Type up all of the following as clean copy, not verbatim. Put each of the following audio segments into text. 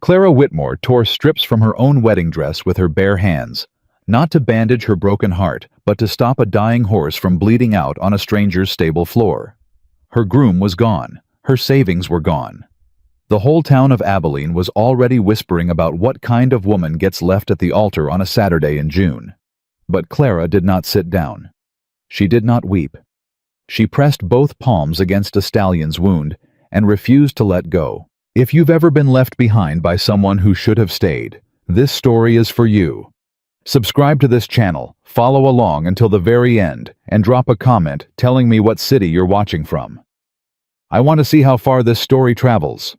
Clara Whitmore tore strips from her own wedding dress with her bare hands, not to bandage her broken heart, but to stop a dying horse from bleeding out on a stranger's stable floor. Her groom was gone. Her savings were gone. The whole town of Abilene was already whispering about what kind of woman gets left at the altar on a Saturday in June. But Clara did not sit down. She did not weep. She pressed both palms against a stallion's wound and refused to let go. If you've ever been left behind by someone who should have stayed, this story is for you. Subscribe to this channel, follow along until the very end, and drop a comment telling me what city you're watching from. I want to see how far this story travels.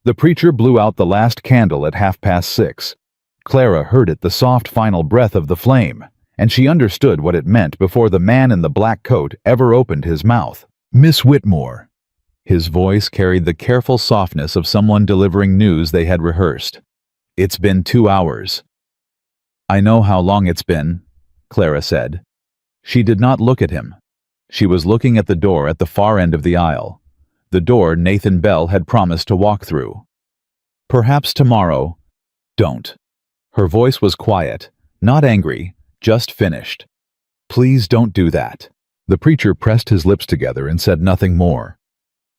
The preacher blew out the last candle at 6:30. Clara heard it, the soft final breath of the flame, and she understood what it meant before the man in the black coat ever opened his mouth. "Miss Whitmore." His voice carried the careful softness of someone delivering news they had rehearsed. "It's been 2 hours." "I know how long it's been," Clara said. She did not look at him. She was looking at the door at the far end of the aisle, the door Nathan Bell had promised to walk through. "Perhaps tomorrow." "Don't." Her voice was quiet, not angry, just finished. "Please don't do that." The preacher pressed his lips together and said nothing more.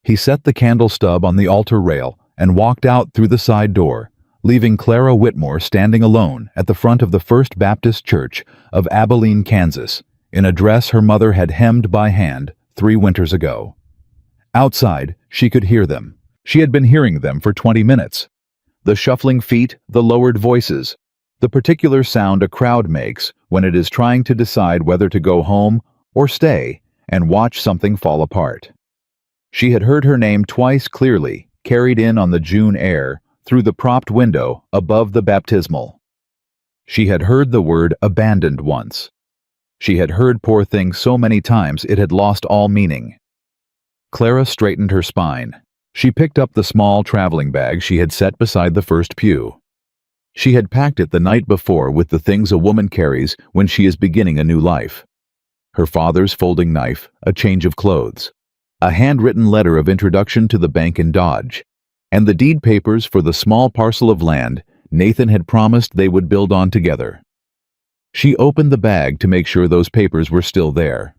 He set the candle stub on the altar rail and walked out through the side door, leaving Clara Whitmore standing alone at the front of the First Baptist Church of Abilene, Kansas, in a dress her mother had hemmed by hand 3 winters ago. Outside, she could hear them. She had been hearing them for 20 minutes. The shuffling feet, the lowered voices, the particular sound a crowd makes when it is trying to decide whether to go home or stay and watch something fall apart. She had heard her name twice clearly, carried in on the June air, through the propped window above the baptismal. She had heard the word abandoned once. She had heard poor thing so many times it had lost all meaning. Clara straightened her spine. She picked up the small traveling bag she had set beside the first pew. She had packed it the night before with the things a woman carries when she is beginning a new life. Her father's folding knife, a change of clothes, a handwritten letter of introduction to the bank in Dodge, and the deed papers for the small parcel of land Nathan had promised they would build on together. She opened the bag to make sure those papers were still there.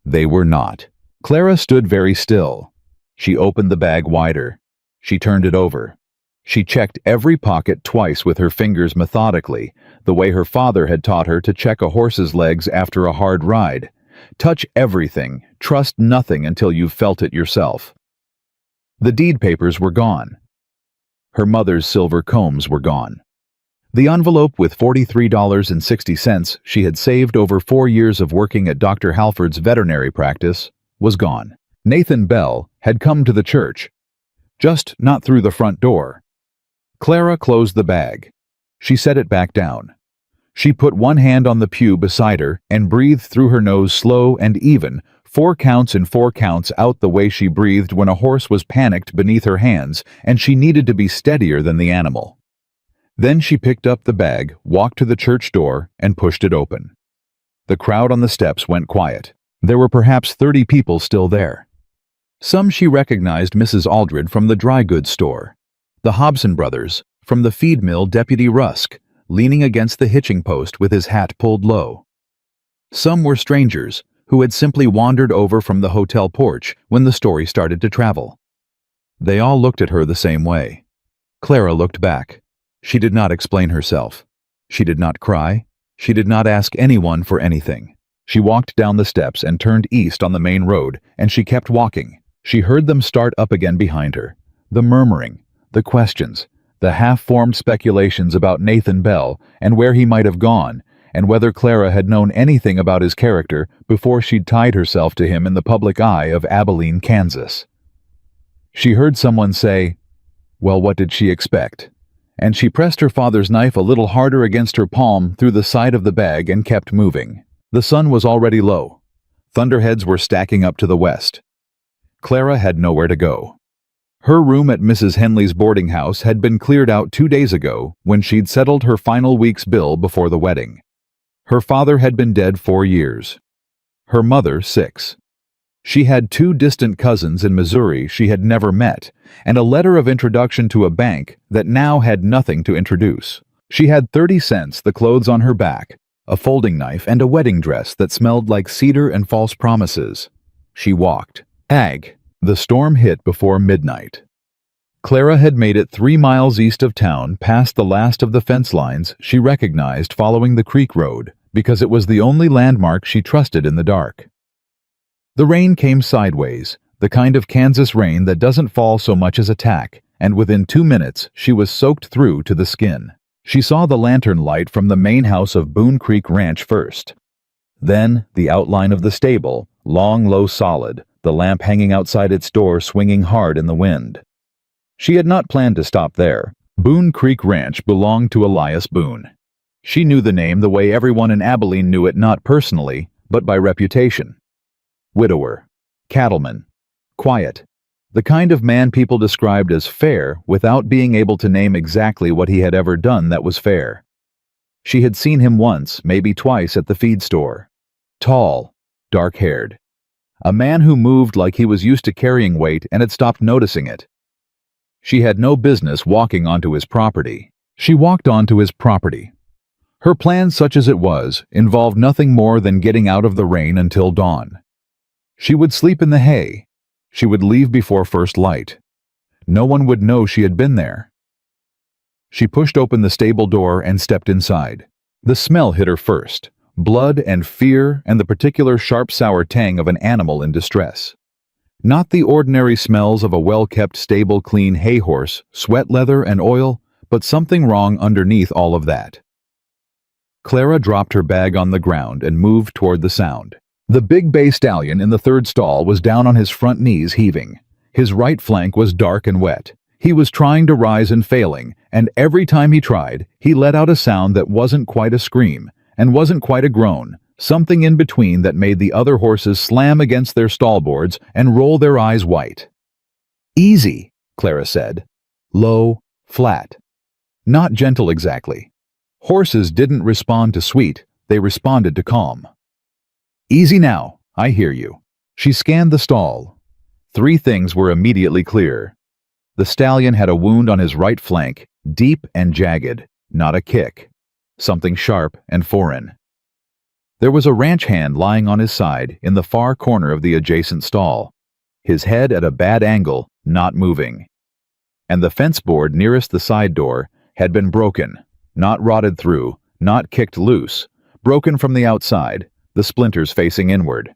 They were not. Clara stood very still. She opened the bag wider. She turned it over. She checked every pocket twice with her fingers methodically, the way her father had taught her to check a horse's legs after a hard ride. Touch everything, trust nothing until you've felt it yourself. The deed papers were gone. Her mother's silver combs were gone. The envelope with $43.60 she had saved over 4 years of working at Dr. Halford's veterinary practice was gone. Nathan Bell had come to the church, just not through the front door. Clara closed the bag. She set it back down. She put one hand on the pew beside her and breathed through her nose slow and even, 4 counts and 4 counts out the way she breathed when a horse was panicked beneath her hands and she needed to be steadier than the animal. Then she picked up the bag, walked to the church door, and pushed it open. The crowd on the steps went quiet. There were perhaps 30 people still there. Some she recognized Mrs. Aldred from the dry goods store, the Hobson brothers from the feed mill, Deputy Rusk, leaning against the hitching post with his hat pulled low. Some were strangers who had simply wandered over from the hotel porch when the story started to travel. They all looked at her the same way. Clara looked back. She did not explain herself. She did not cry. She did not ask anyone for anything. She walked down the steps and turned east on the main road, and she kept walking. She heard them start up again behind her. The murmuring, the questions, the half-formed speculations about Nathan Bell and where he might have gone, and whether Clara had known anything about his character before she'd tied herself to him in the public eye of Abilene, Kansas. She heard someone say, "Well, what did she expect?" And she pressed her father's knife a little harder against her palm through the side of the bag and kept moving. The sun was already low. Thunderheads were stacking up to the west. Clara had nowhere to go. Her room at Mrs. Henley's boarding house had been cleared out 2 days ago when she'd settled her final week's bill before the wedding. Her father had been dead 4 years. Her mother 6. She had 2 distant cousins in Missouri she had never met, and a letter of introduction to a bank that now had nothing to introduce. She had 30 cents, the clothes on her back, a folding knife, and a wedding dress that smelled like cedar and false promises. She walked. The storm hit before midnight. Clara had made it 3 miles east of town, past the last of the fence lines she recognized following the creek road, because it was the only landmark she trusted in the dark. The rain came sideways, the kind of Kansas rain that doesn't fall so much as a tack, and within 2 minutes she was soaked through to the skin. She saw the lantern light from the main house of Boone Creek Ranch first. Then the outline of the stable, long, low, solid, the lamp hanging outside its door swinging hard in the wind. She had not planned to stop there. Boone Creek Ranch belonged to Elias Boone. She knew the name the way everyone in Abilene knew it, not personally, but by reputation. Widower, cattleman, quiet, the kind of man people described as fair without being able to name exactly what he had ever done that was fair. She had seen him once, maybe twice, at the feed store. Tall, dark-haired. A man who moved like he was used to carrying weight and had stopped noticing it. She had no business walking onto his property. She walked onto his property. Her plan, such as it was, involved nothing more than getting out of the rain until dawn. She would sleep in the hay. She would leave before first light. No one would know she had been there. She pushed open the stable door and stepped inside. The smell hit her first, blood and fear and the particular sharp sour tang of an animal in distress. Not the ordinary smells of a well-kept stable clean hay horse, sweat leather and oil, but something wrong underneath all of that. Clara dropped her bag on the ground and moved toward the sound. The big bay stallion in the third stall was down on his front knees, heaving. His right flank was dark and wet. He was trying to rise and failing, and every time he tried, he let out a sound that wasn't quite a scream, and wasn't quite a groan, something in between that made the other horses slam against their stallboards and roll their eyes white. "Easy," Clara said. Low, flat. Not gentle exactly. Horses didn't respond to sweet, they responded to calm. "Easy now, I hear you." She scanned the stall. 3 things were immediately clear. The stallion had a wound on his right flank, deep and jagged, not a kick. Something sharp and foreign. There was a ranch hand lying on his side in the far corner of the adjacent stall, his head at a bad angle, not moving. And the fence board nearest the side door had been broken, not rotted through, not kicked loose, broken from the outside, the splinters facing inward.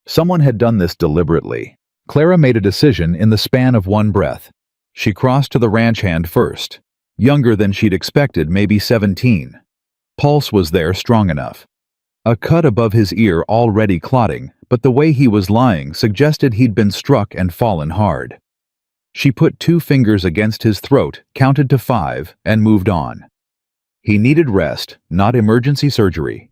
Someone had done this deliberately. Clara made a decision in the span of one breath. She crossed to the ranch hand first. Younger than she'd expected, maybe 17. Pulse was there strong enough. A cut above his ear already clotting, but the way he was lying suggested he'd been struck and fallen hard. She put 2 fingers against his throat, counted to 5, and moved on. He needed rest, not emergency surgery.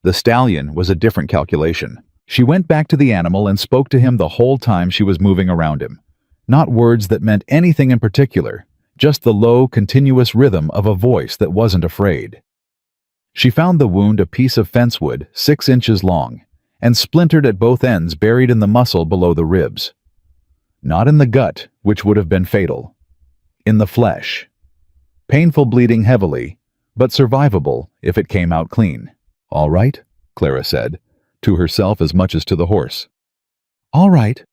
The stallion was a different calculation. She went back to the animal and spoke to him the whole time she was moving around him. Not words that meant anything in particular, just the low, continuous rhythm of a voice that wasn't afraid. She found the wound a piece of fence wood 6 inches long, and splintered at both ends, buried in the muscle below the ribs. Not in the gut, which would have been fatal. In the flesh. Painful bleeding heavily, but survivable if it came out clean. "All right," Clara said, to herself as much as to the horse. "All right."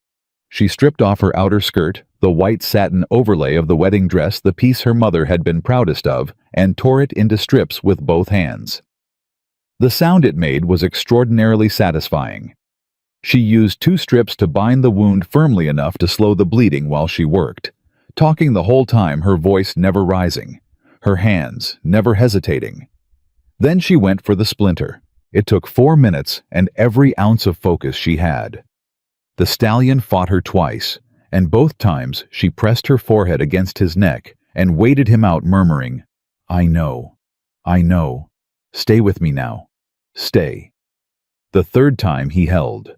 She stripped off her outer skirt, the white satin overlay of the wedding dress, the piece her mother had been proudest of, and tore it into strips with both hands. The sound it made was extraordinarily satisfying. She used 2 strips to bind the wound firmly enough to slow the bleeding while she worked, talking the whole time, her voice never rising, her hands never hesitating. Then she went for the splinter. It took 4 minutes and every ounce of focus she had. The stallion fought her twice, and both times she pressed her forehead against his neck and waited him out, murmuring, I know. Stay with me now. Stay." The 3rd time he held.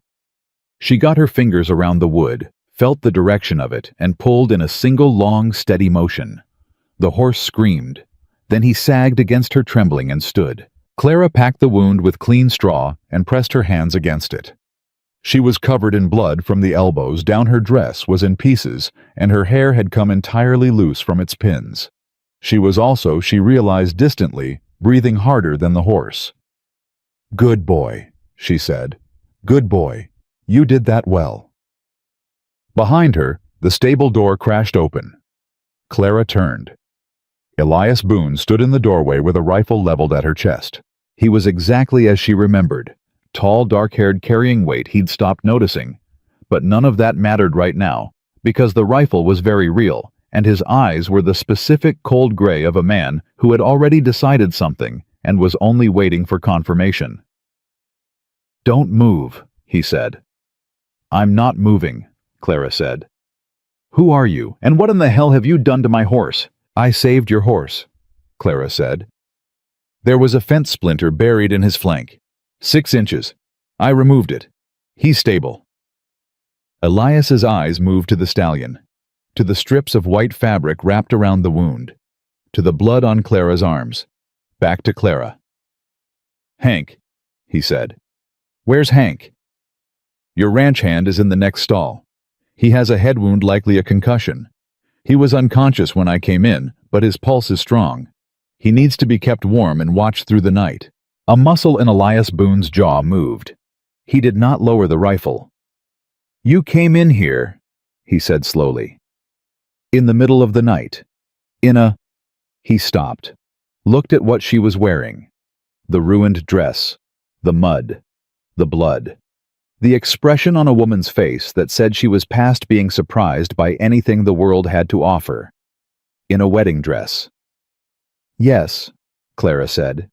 She got her fingers around the wood, felt the direction of it, and pulled in a single long, steady motion. The horse screamed. Then he sagged against her, trembling, and stood. Clara packed the wound with clean straw and pressed her hands against it. She was covered in blood from the elbows down. Her dress was in pieces, and her hair had come entirely loose from its pins. She was also, she realized distantly, breathing harder than the horse. "Good boy," she said. "Good boy. You did that well." Behind her, the stable door crashed open. Clara turned. Elias Boone stood in the doorway with a rifle leveled at her chest. He was exactly as she remembered. Tall, dark-haired, carrying weight he'd stopped noticing. But none of that mattered right now, because the rifle was very real, and his eyes were the specific cold gray of a man who had already decided something and was only waiting for confirmation. "Don't move," he said. "I'm not moving," Clara said. "Who are you, and what in the hell have you done to my horse?" "I saved your horse," Clara said. "There was a fence splinter buried in his flank. 6 inches. I removed it. He's stable." Elias's eyes moved to the stallion, to the strips of white fabric wrapped around the wound, to the blood on Clara's arms, back to Clara. "Hank," he said. "Where's Hank?" "Your ranch hand is in the next stall. He has a head wound, likely a concussion. He was unconscious when I came in, but his pulse is strong. He needs to be kept warm and watched through the night." A muscle in Elias Boone's jaw moved. He did not lower the rifle. "You came in here," he said slowly. "In the middle of the night. In a—" He stopped, looked at what she was wearing. The ruined dress, the mud, the blood. The expression on a woman's face that said she was past being surprised by anything the world had to offer. In a wedding dress. "Yes," Clara said.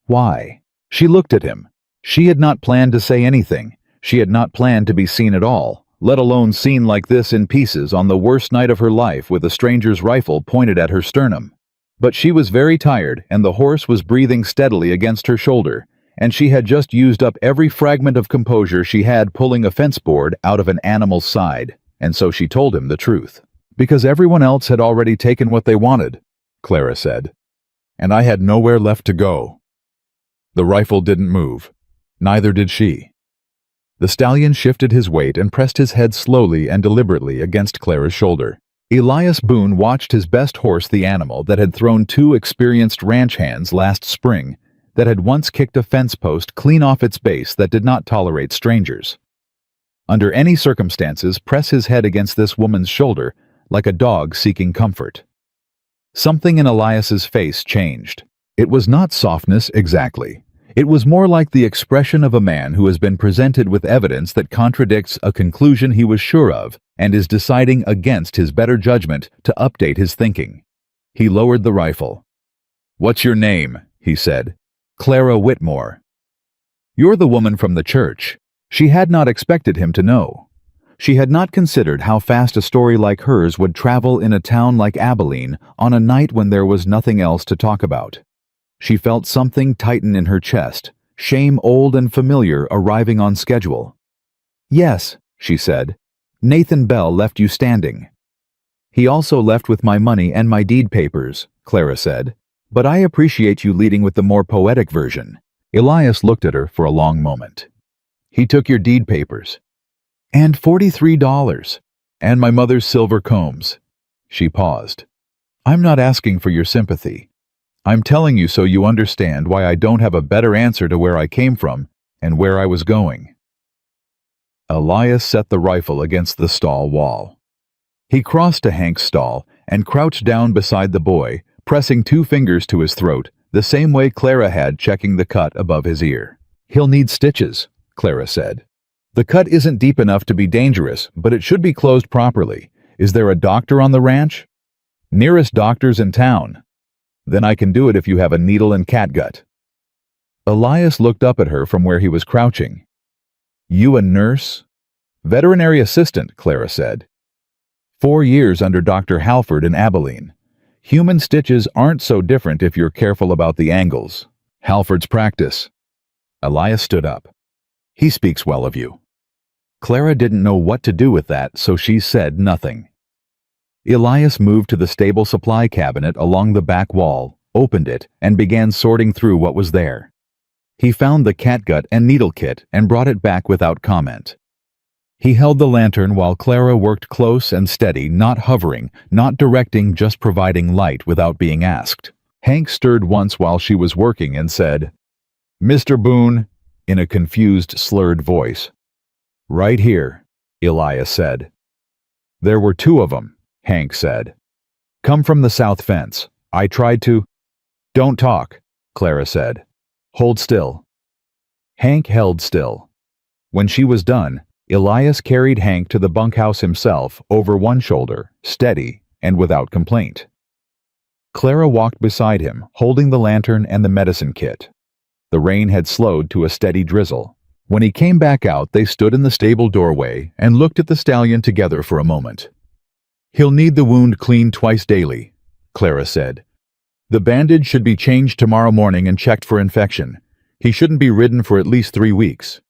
"Why?" She looked at him. She had not planned to say anything. She had not planned to be seen at all, let alone seen like this in pieces on the worst night of her life with a stranger's rifle pointed at her sternum. But she was very tired, and the horse was breathing steadily against her shoulder, and she had just used up every fragment of composure she had pulling a fence board out of an animal's side, and so she told him the truth. "Because everyone else had already taken what they wanted," Clara said. "And I had nowhere left to go." The rifle didn't move. Neither did she. The stallion shifted his weight and pressed his head slowly and deliberately against Clara's shoulder. Elias Boone watched his best horse, the animal that had thrown 2 experienced ranch hands last spring, that had once kicked a fence post clean off its base, that did not tolerate strangers. Under any circumstances, press his head against this woman's shoulder like a dog seeking comfort. Something in Elias's face changed. It was not softness exactly. It was more like the expression of a man who has been presented with evidence that contradicts a conclusion he was sure of and is deciding against his better judgment to update his thinking. He lowered the rifle. "What's your name?" he said. "Clara Whitmore." "You're the woman from the church." She had not expected him to know. She had not considered how fast a story like hers would travel in a town like Abilene on a night when there was nothing else to talk about. She felt something tighten in her chest, shame old and familiar arriving on schedule. "Yes," she said. "Nathan Bell left you standing." "He also left with my money and my deed papers," Clara said. "But I appreciate you leading with the more poetic version." Elias looked at her for a long moment. "He took your deed papers." "And $43. And my mother's silver combs." She paused. "I'm not asking for your sympathy. I'm telling you so you understand why I don't have a better answer to where I came from and where I was going." Elias set the rifle against the stall wall. He crossed to Hank's stall and crouched down beside the boy, pressing 2 fingers to his throat, the same way Clara had, checking the cut above his ear. "He'll need stitches," Clara said. "The cut isn't deep enough to be dangerous, but it should be closed properly. Is there a doctor on the ranch?" "Nearest doctor's in town." "Then I can do it if you have a needle and catgut." Elias looked up at her from where he was crouching. "You a nurse?" "Veterinary assistant," Clara said. 4 years under Dr. Halford in Abilene. Human stitches aren't so different if you're careful about the angles. Halford's practice." Elias stood up. "He speaks well of you." Clara didn't know what to do with that, so she said nothing. Elias moved to the stable supply cabinet along the back wall, opened it, and began sorting through what was there. He found the catgut and needle kit and brought it back without comment. He held the lantern while Clara worked close and steady, not hovering, not directing, just providing light without being asked. Hank stirred once while she was working and said, "Mr. Boone," in a confused, slurred voice. "Right here," Elias said. "There were two of them," Hank said. "Come from the south fence. I tried to—" "Don't talk," Clara said. "Hold still." Hank held still. When she was done, Elias carried Hank to the bunkhouse himself, over one shoulder, steady and without complaint. Clara walked beside him, holding the lantern and the medicine kit. The rain had slowed to a steady drizzle. When he came back out, they stood in the stable doorway and looked at the stallion together for a moment. "He'll need the wound cleaned twice daily," Clara said. "The bandage should be changed tomorrow morning and checked for infection. He shouldn't be ridden for at least 3 weeks."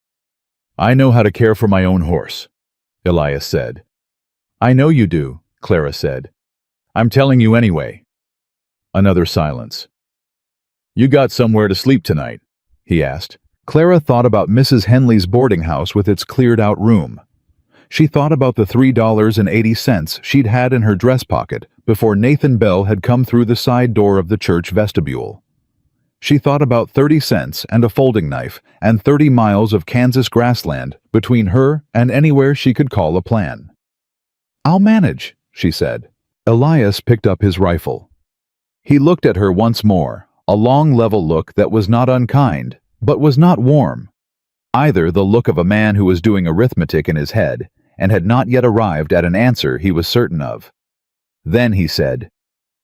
"I know how to care for my own horse," Elias said. "I know you do," Clara said. "I'm telling you anyway." Another silence. "You got somewhere to sleep tonight?" he asked. Clara thought about Mrs. Henley's boarding house with its cleared-out room. She thought about the $3.80 she'd had in her dress pocket before Nathan Bell had come through the side door of the church vestibule. She thought about 30 cents and a folding knife and 30 miles of Kansas grassland between her and anywhere she could call a plan. "I'll manage," she said. Elias picked up his rifle. He looked at her once more, a long level look that was not unkind, but was not warm. Either the look of a man who was doing arithmetic in his head and had not yet arrived at an answer he was certain of. Then he said,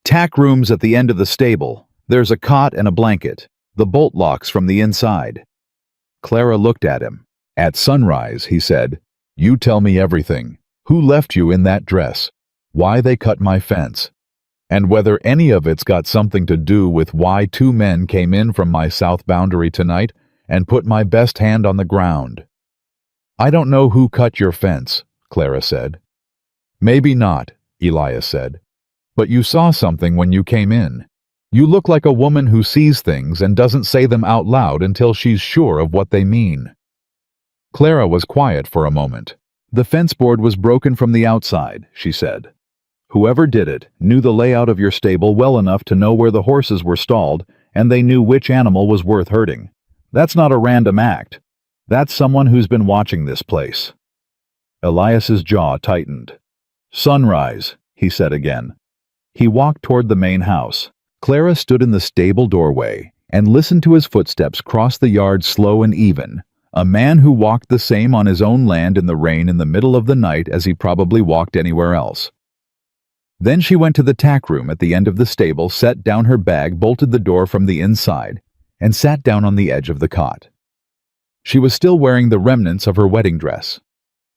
"Tack room's at the end of the stable. There's a cot and a blanket. The bolt locks from the inside." Clara looked at him. "At sunrise," he said, "you tell me everything. Who left you in that dress? Why they cut my fence? And whether any of it's got something to do with why 2 men came in from my south boundary tonight and put my best hand on the ground." "I don't know who cut your fence," Clara said. "Maybe not," Elias said. "But you saw something when you came in. You look like a woman who sees things and doesn't say them out loud until she's sure of what they mean." Clara was quiet for a moment. "The fence board was broken from the outside," she said. "Whoever did it knew the layout of your stable well enough to know where the horses were stalled, and they knew which animal was worth hurting. That's not a random act. That's someone who's been watching this place." Elias's jaw tightened. "Sunrise," he said again. He walked toward the main house. Clara stood in the stable doorway and listened to his footsteps cross the yard slow and even, a man who walked the same on his own land in the rain in the middle of the night as he probably walked anywhere else. Then she went to the tack room at the end of the stable, set down her bag, bolted the door from the inside, and sat down on the edge of the cot. She was still wearing the remnants of her wedding dress.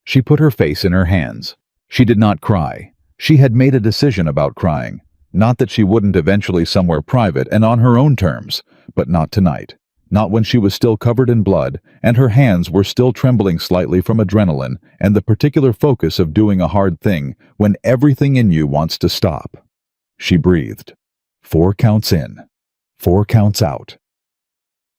She put her face in her hands. She did not cry. She had made a decision about crying. Not that she wouldn't eventually somewhere private and on her own terms, but not tonight. Not when she was still covered in blood, and her hands were still trembling slightly from adrenaline and the particular focus of doing a hard thing when everything in you wants to stop. She breathed. 4 counts in. 4 counts out.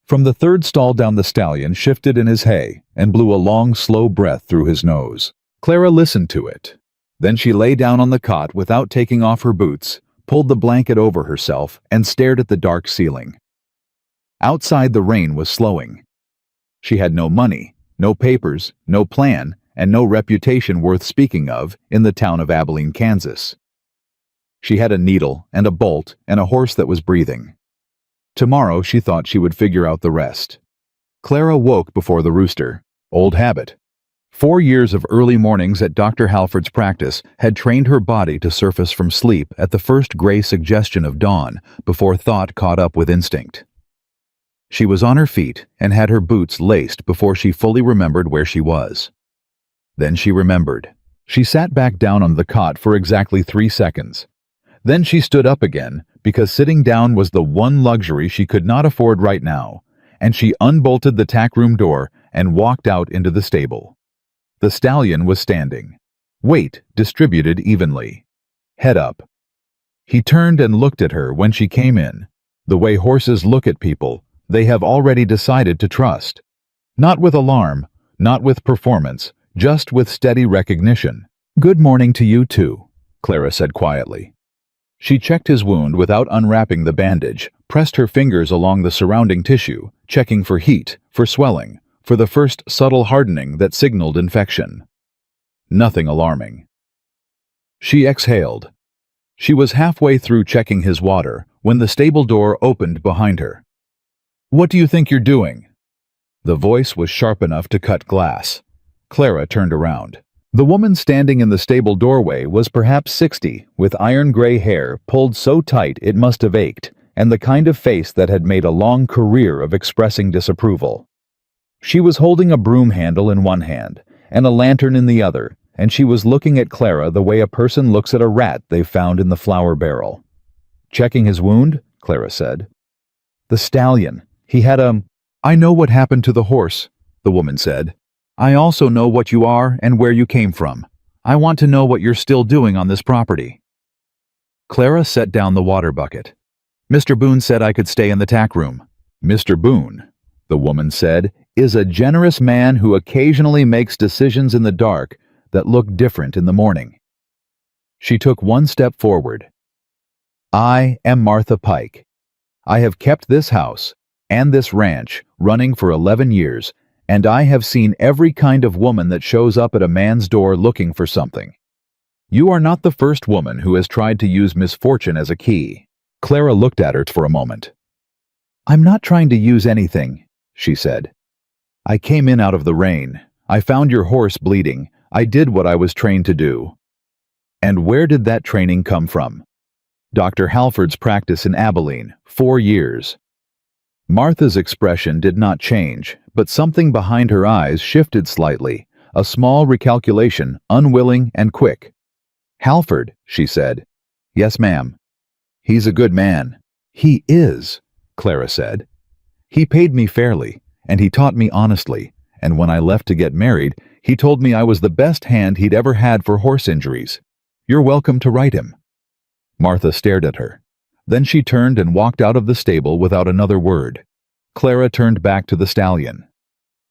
From the third stall down, the stallion shifted in his hay and blew a long, slow breath through his nose. Clara listened to it. Then she lay down on the cot without taking off her boots, pulled the blanket over herself, and stared at the dark ceiling. Outside, the rain was slowing. She had no money, no papers, no plan, and no reputation worth speaking of in the town of Abilene, Kansas. She had a needle and a bolt and a horse that was breathing. Tomorrow she thought she would figure out the rest. Clara woke before the rooster. Old habit. 4 years of early mornings at Dr. Halford's practice had trained her body to surface from sleep at the first gray suggestion of dawn before thought caught up with instinct. She was on her feet and had her boots laced before she fully remembered where she was. Then she remembered. She sat back down on the cot for exactly 3 seconds. Then she stood up again because sitting down was the one luxury she could not afford right now, and she unbolted the tack room door and walked out into the stable. The stallion was standing, weight distributed evenly, head up. He turned and looked at her when she came in, the way horses look at people, they have already decided to trust. Not with alarm, not with performance, just with steady recognition. "Good morning to you too," Clara said quietly. She checked his wound without unwrapping the bandage, pressed her fingers along the surrounding tissue, checking for heat, for swelling, for the first subtle hardening that signaled infection. Nothing alarming. She exhaled. She was halfway through checking his water when the stable door opened behind her. "What do you think you're doing?" The voice was sharp enough to cut glass. Clara turned around. The woman standing in the stable doorway was perhaps 60, with iron-gray hair pulled so tight it must have ached, and the kind of face that had made a long career of expressing disapproval. She was holding a broom handle in one hand and a lantern in the other, and she was looking at Clara the way a person looks at a rat they've found in the flour barrel. "Checking his wound?" Clara said. "The stallion. He had a—" "I know what happened to the horse," the woman said. "I also know what you are and where you came from. I want to know what you're still doing on this property." Clara set down the water bucket. "Mr. Boone said I could stay in the tack room." "Mr. Boone," the woman said, "is a generous man who occasionally makes decisions in the dark that look different in the morning." She took one step forward. "I am Martha Pike. I have kept this house and this ranch running for 11 years, and I have seen every kind of woman that shows up at a man's door looking for something. You are not the first woman who has tried to use misfortune as a key." Clara looked at her for a moment. "I'm not trying to use anything," she said. "I came in out of the rain. I found your horse bleeding. I did what I was trained to do." "And where did that training come from?" "Dr. Halford's practice in Abilene, 4 years. Martha's expression did not change, but something behind her eyes shifted slightly, a small recalculation, unwilling and quick. "Halford," she said. "Yes, ma'am." "He's a good man." "He is," Clara said. "He paid me fairly, and he taught me honestly, and when I left to get married, he told me I was the best hand he'd ever had for horse injuries. You're welcome to write him." Martha stared at her. Then she turned and walked out of the stable without another word. Clara turned back to the stallion.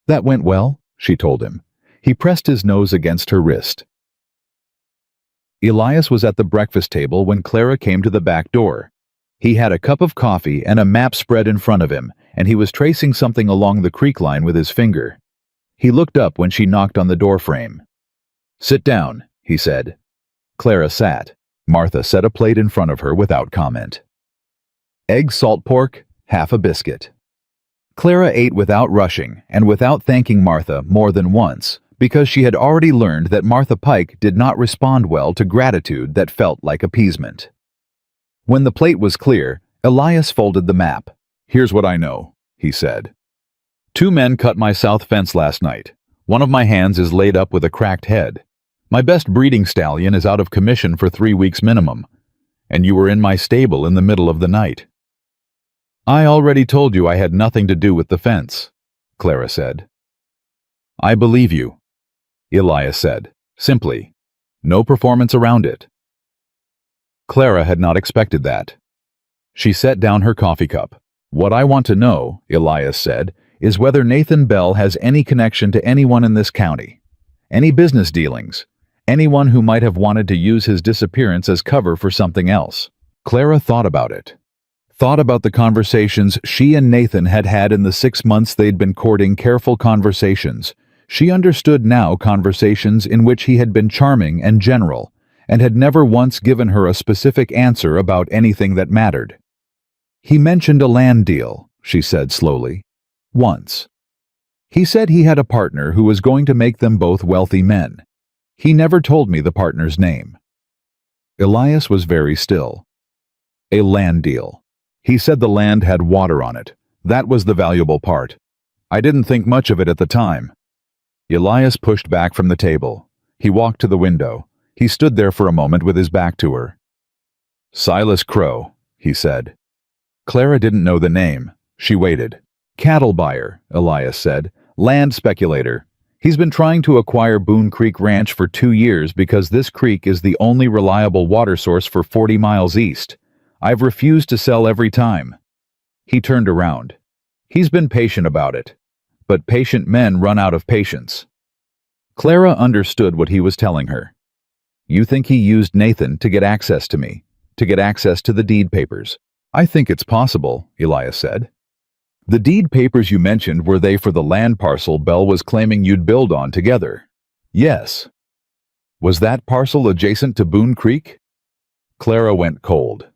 "That went well," she told him. He pressed his nose against her wrist. Elias was at the breakfast table when Clara came to the back door. He had a cup of coffee and a map spread in front of him, and he was tracing something along the creek line with his finger. He looked up when she knocked on the door frame. "Sit down," he said. Clara sat. Martha set a plate in front of her without comment. Egg salt pork, half a biscuit. Clara ate without rushing and without thanking Martha more than once, because she had already learned that Martha Pike did not respond well to gratitude that felt like appeasement. When the plate was clear, Elias folded the map. "Here's what I know," he said. 2 men cut my south fence last night. One of my hands is laid up with a cracked head. My best breeding stallion is out of commission for 3 weeks minimum. And you were in my stable in the middle of the night." "I already told you I had nothing to do with the fence," Clara said. "I believe you," Elias said, simply. No performance around it. Clara had not expected that. She set down her coffee cup. "What I want to know," Elias said, "is whether Nathan Bell has any connection to anyone in this county. Any business dealings. Anyone who might have wanted to use his disappearance as cover for something else." Clara thought about it. Thought about the conversations she and Nathan had had in the 6 months they'd been courting, careful conversations. She understood now conversations in which he had been charming and general, and had never once given her a specific answer about anything that mattered. "He mentioned a land deal," she said slowly. "Once. He said he had a partner who was going to make them both wealthy men. He never told me the partner's name." Elias was very still. "A land deal. He said the land had water on it. That was the valuable part. I didn't think much of it at the time." Elias pushed back from the table. He walked to the window. He stood there for a moment with his back to her. "Silas Crow," he said. Clara didn't know the name. She waited. "Cattle buyer," Elias said. "Land speculator. He's been trying to acquire Boone Creek Ranch for 2 years because this creek is the only reliable water source for 40 miles east. I've refused to sell every time." He turned around. He's been patient about it. But patient men run out of patience. Clara understood what he was telling her. You think he used Nathan to get access to me, to get access to the deed papers? I think it's possible, Elias said. The deed papers you mentioned, were they for the land parcel Belle was claiming you'd build on together? Yes. Was that parcel adjacent to Boone Creek? Clara went cold.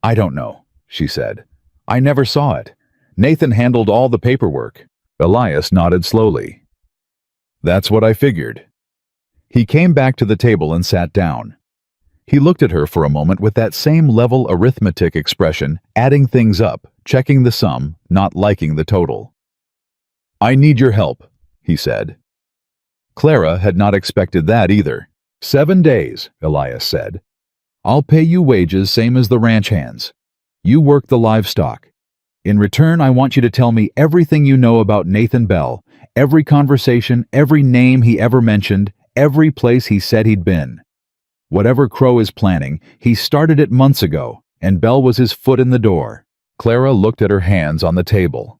I don't know, she said. I never saw it. Nathan handled all the paperwork. Elias nodded slowly. That's what I figured. He came back to the table and sat down. He looked at her for a moment with that same level arithmetic expression, adding things up, checking the sum, not liking the total. I need your help, he said. Clara had not expected that either. 7 days, Elias said. I'll pay you wages same as the ranch hands. You work the livestock. In return, I want you to tell me everything you know about Nathan Bell, every conversation, every name he ever mentioned, every place he said he'd been. Whatever Crow is planning, he started it months ago, and Bell was his foot in the door. Clara looked at her hands on the table.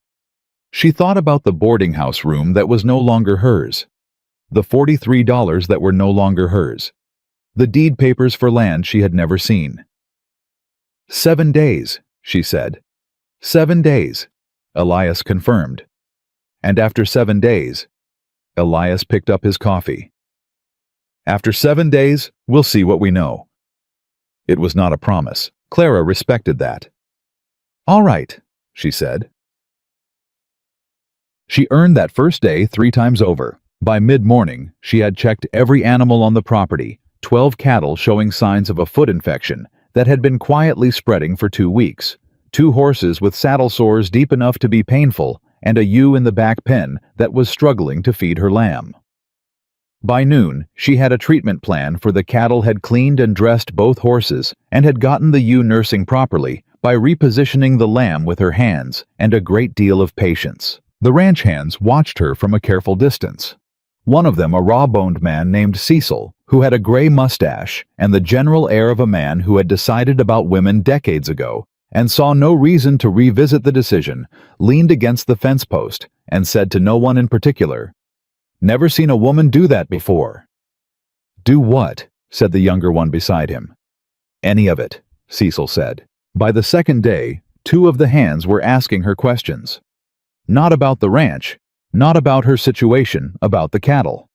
She thought about the boarding house room that was no longer hers, the $43 that were no longer hers, the deed papers for land she had never seen. 7 days, she said. 7 days, Elias confirmed. And after 7 days, Elias picked up his coffee. After 7 days, we'll see what we know. It was not a promise. Clara respected that. All right, she said. She earned that first day 3 times over. By mid-morning, she had checked every animal on the property, 12 cattle showing signs of a foot infection that had been quietly spreading for 2 weeks, 2 horses with saddle sores deep enough to be painful, and a ewe in the back pen that was struggling to feed her lamb. By noon, she had a treatment plan for the cattle, had cleaned and dressed both horses, and had gotten the ewe nursing properly by repositioning the lamb with her hands and a great deal of patience. The ranch hands watched her from a careful distance. One of them, a raw-boned man named Cecil, who had a gray mustache and the general air of a man who had decided about women decades ago and saw no reason to revisit the decision, leaned against the fence post and said to no one in particular, "Never seen a woman do that before." "Do what?" said the younger one beside him. "Any of it," Cecil said. By the second day, 2 of the hands were asking her questions. Not about the ranch, not about her situation, about the cattle.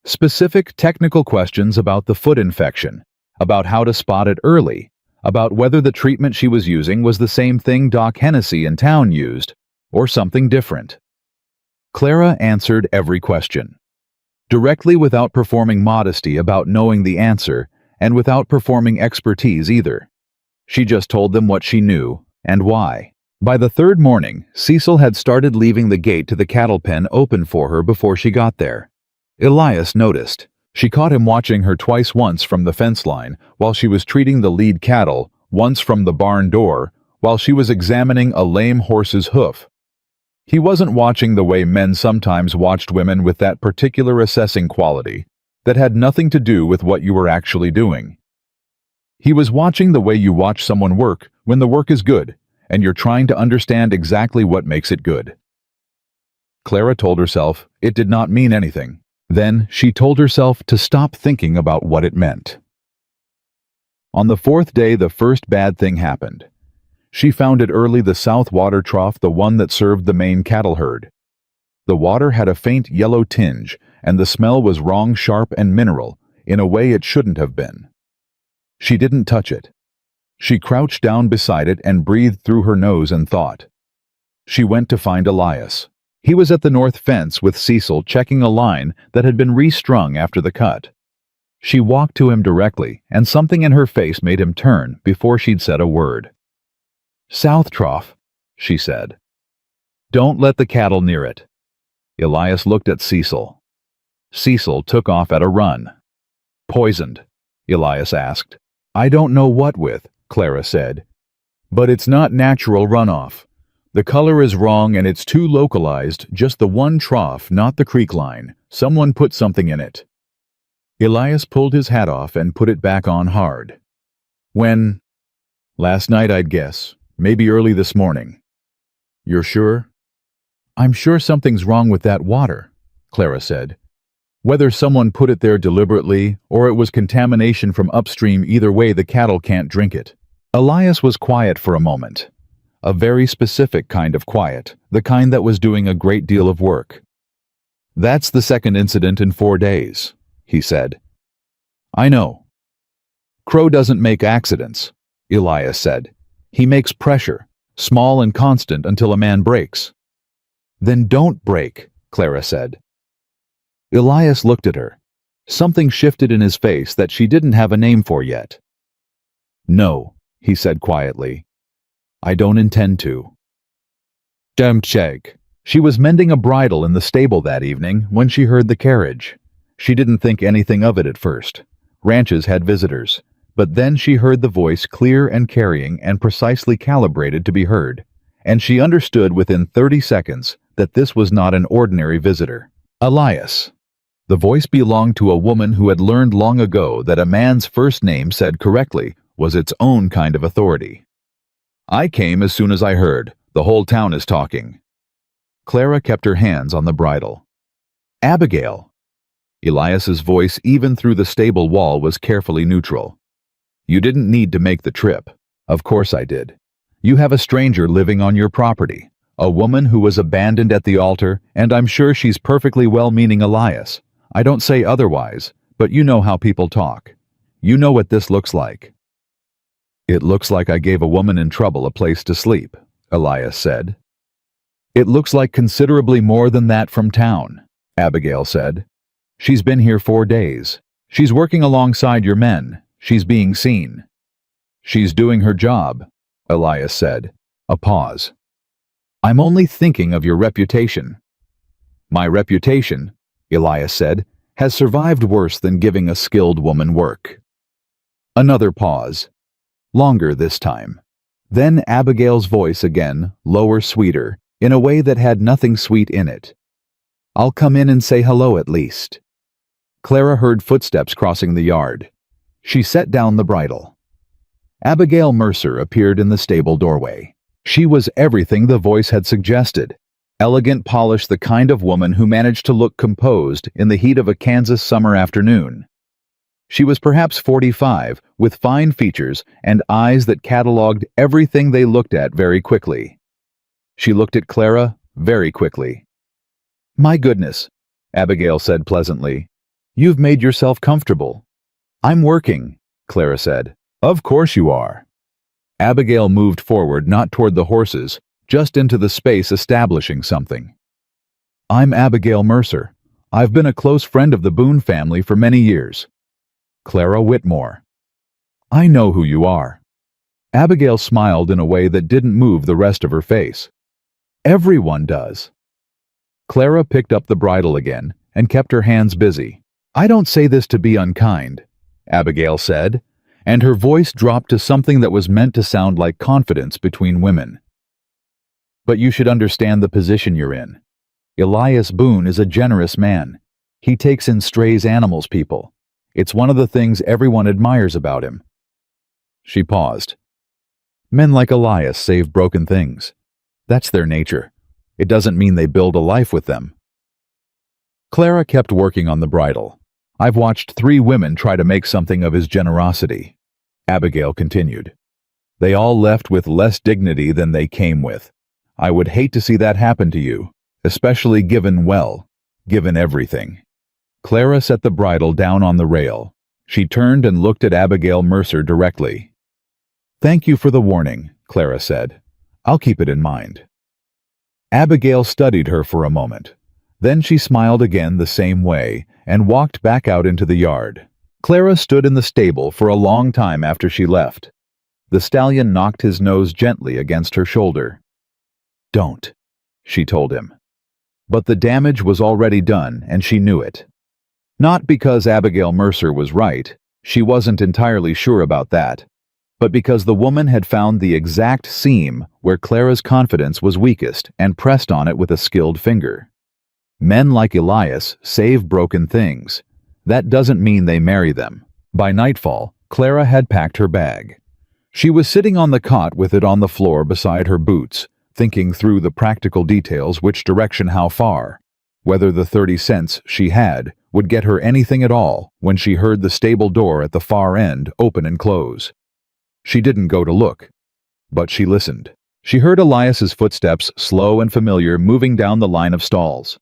Specific technical questions about the foot infection, about how to spot it early, about whether the treatment she was using was the same thing Doc Hennessy in town used, or something different. Clara answered every question. Directly, without performing modesty about knowing the answer, and without performing expertise either. She just told them what she knew, and why. By the 3rd morning, Cecil had started leaving the gate to the cattle pen open for her before she got there. Elias noticed. She caught him watching her twice, once from the fence line, while she was treating the lead cattle, once from the barn door, while she was examining a lame horse's hoof. He wasn't watching the way men sometimes watched women, with that particular assessing quality that had nothing to do with what you were actually doing. He was watching the way you watch someone work when the work is good, and you're trying to understand exactly what makes it good. Clara told herself it did not mean anything. Then she told herself to stop thinking about what it meant. On the 4th day, the first bad thing happened. She found it early, the south water trough, the one that served the main cattle herd. The water had a faint yellow tinge, and the smell was wrong, sharp and mineral, in a way it shouldn't have been. She didn't touch it. She crouched down beside it and breathed through her nose and thought. She went to find Elias. He was at the north fence with Cecil, checking a line that had been restrung after the cut. She walked to him directly, and something in her face made him turn before she'd said a word. "South trough," she said. "Don't let the cattle near it." Elias looked at Cecil. Cecil took off at a run. "Poisoned?" Elias asked. "I don't know what with," Clara said. "But it's not natural runoff. The color is wrong and it's too localized, just the one trough, not the creek line. Someone put something in it." Elias pulled his hat off and put it back on hard. "When?" "Last night, I'd guess. Maybe early this morning." "You're sure?" I'm sure something's wrong with that water, Clara said. Whether someone put it there deliberately or it was contamination from upstream, either way the cattle can't drink it. Elias was quiet for a moment. A very specific kind of quiet, the kind that was doing a great deal of work. That's the second incident in 4 days, he said. I know. Crow doesn't make accidents, Elias said. He makes pressure, small and constant until a man breaks. Then don't break, Clara said. Elias looked at her. Something shifted in his face that she didn't have a name for yet. No, he said quietly. I don't intend to. Demcheg. She was mending a bridle in the stable that evening when she heard the carriage. She didn't think anything of it at first. Ranches had visitors. But then she heard the voice clear and carrying and precisely calibrated to be heard. And she understood within 30 seconds that this was not an ordinary visitor. Elias. The voice belonged to a woman who had learned long ago that a man's first name said correctly was its own kind of authority. I came as soon as I heard. The whole town is talking. Clara kept her hands on the bridle. Abigail. Elias's voice, even through the stable wall, was carefully neutral. You didn't need to make the trip. Of course I did. You have a stranger living on your property, a woman who was abandoned at the altar, and I'm sure she's perfectly well-meaning. Elias. I don't say otherwise, but you know how people talk. You know what this looks like. It looks like I gave a woman in trouble a place to sleep, Elias said. It looks like considerably more than that from town, Abigail said. She's been here 4 days. She's working alongside your men. She's being seen. She's doing her job, Elias said. A pause. I'm only thinking of your reputation. My reputation, Elias said, has survived worse than giving a skilled woman work. Another pause. Longer this time. Then Abigail's voice again, lower, sweeter, in a way that had nothing sweet in it. I'll come in and say hello at least. Clara heard footsteps crossing the yard. She set down the bridle. Abigail Mercer appeared in the stable doorway. She was everything the voice had suggested. Elegant, polished, the kind of woman who managed to look composed in the heat of a Kansas summer afternoon. She was perhaps 45, with fine features and eyes that catalogued everything they looked at very quickly. She looked at Clara very quickly. My goodness, Abigail said pleasantly. You've made yourself comfortable. I'm working, Clara said. Of course you are. Abigail moved forward, not toward the horses, just into the space, establishing something. I'm Abigail Mercer. I've been a close friend of the Boone family for many years. Clara Whitmore. I know who you are. Abigail smiled in a way that didn't move the rest of her face. Everyone does. Clara picked up the bridle again and kept her hands busy. I don't say this to be unkind, Abigail said, and her voice dropped to something that was meant to sound like confidence between women. But you should understand the position you're in. Elias Boone is a generous man. He takes in strays, animals, people. It's one of the things everyone admires about him. She paused. Men like Elias save broken things. That's their nature. It doesn't mean they build a life with them. Clara kept working on the bridle. I've watched 3 women try to make something of his generosity. Abigail continued. They all left with less dignity than they came with. I would hate to see that happen to you, especially given everything. Clara set the bridle down on the rail. She turned and looked at Abigail Mercer directly. Thank you for the warning, Clara said. I'll keep it in mind. Abigail studied her for a moment. Then she smiled again the same way and walked back out into the yard. Clara stood in the stable for a long time after she left. The stallion knocked his nose gently against her shoulder. Don't, she told him. But the damage was already done, and she knew it. Not because Abigail Mercer was right, she wasn't entirely sure about that, but because the woman had found the exact seam where Clara's confidence was weakest and pressed on it with a skilled finger. Men like Elias save broken things. That doesn't mean they marry them. By nightfall, Clara had packed her bag. She was sitting on the cot with it on the floor beside her boots, thinking through the practical details, which direction, how far, whether the 30 cents she had would get her anything at all when she heard the stable door at the far end open and close. She didn't go to look, but she listened. She heard Elias's footsteps, slow and familiar, moving down the line of stalls.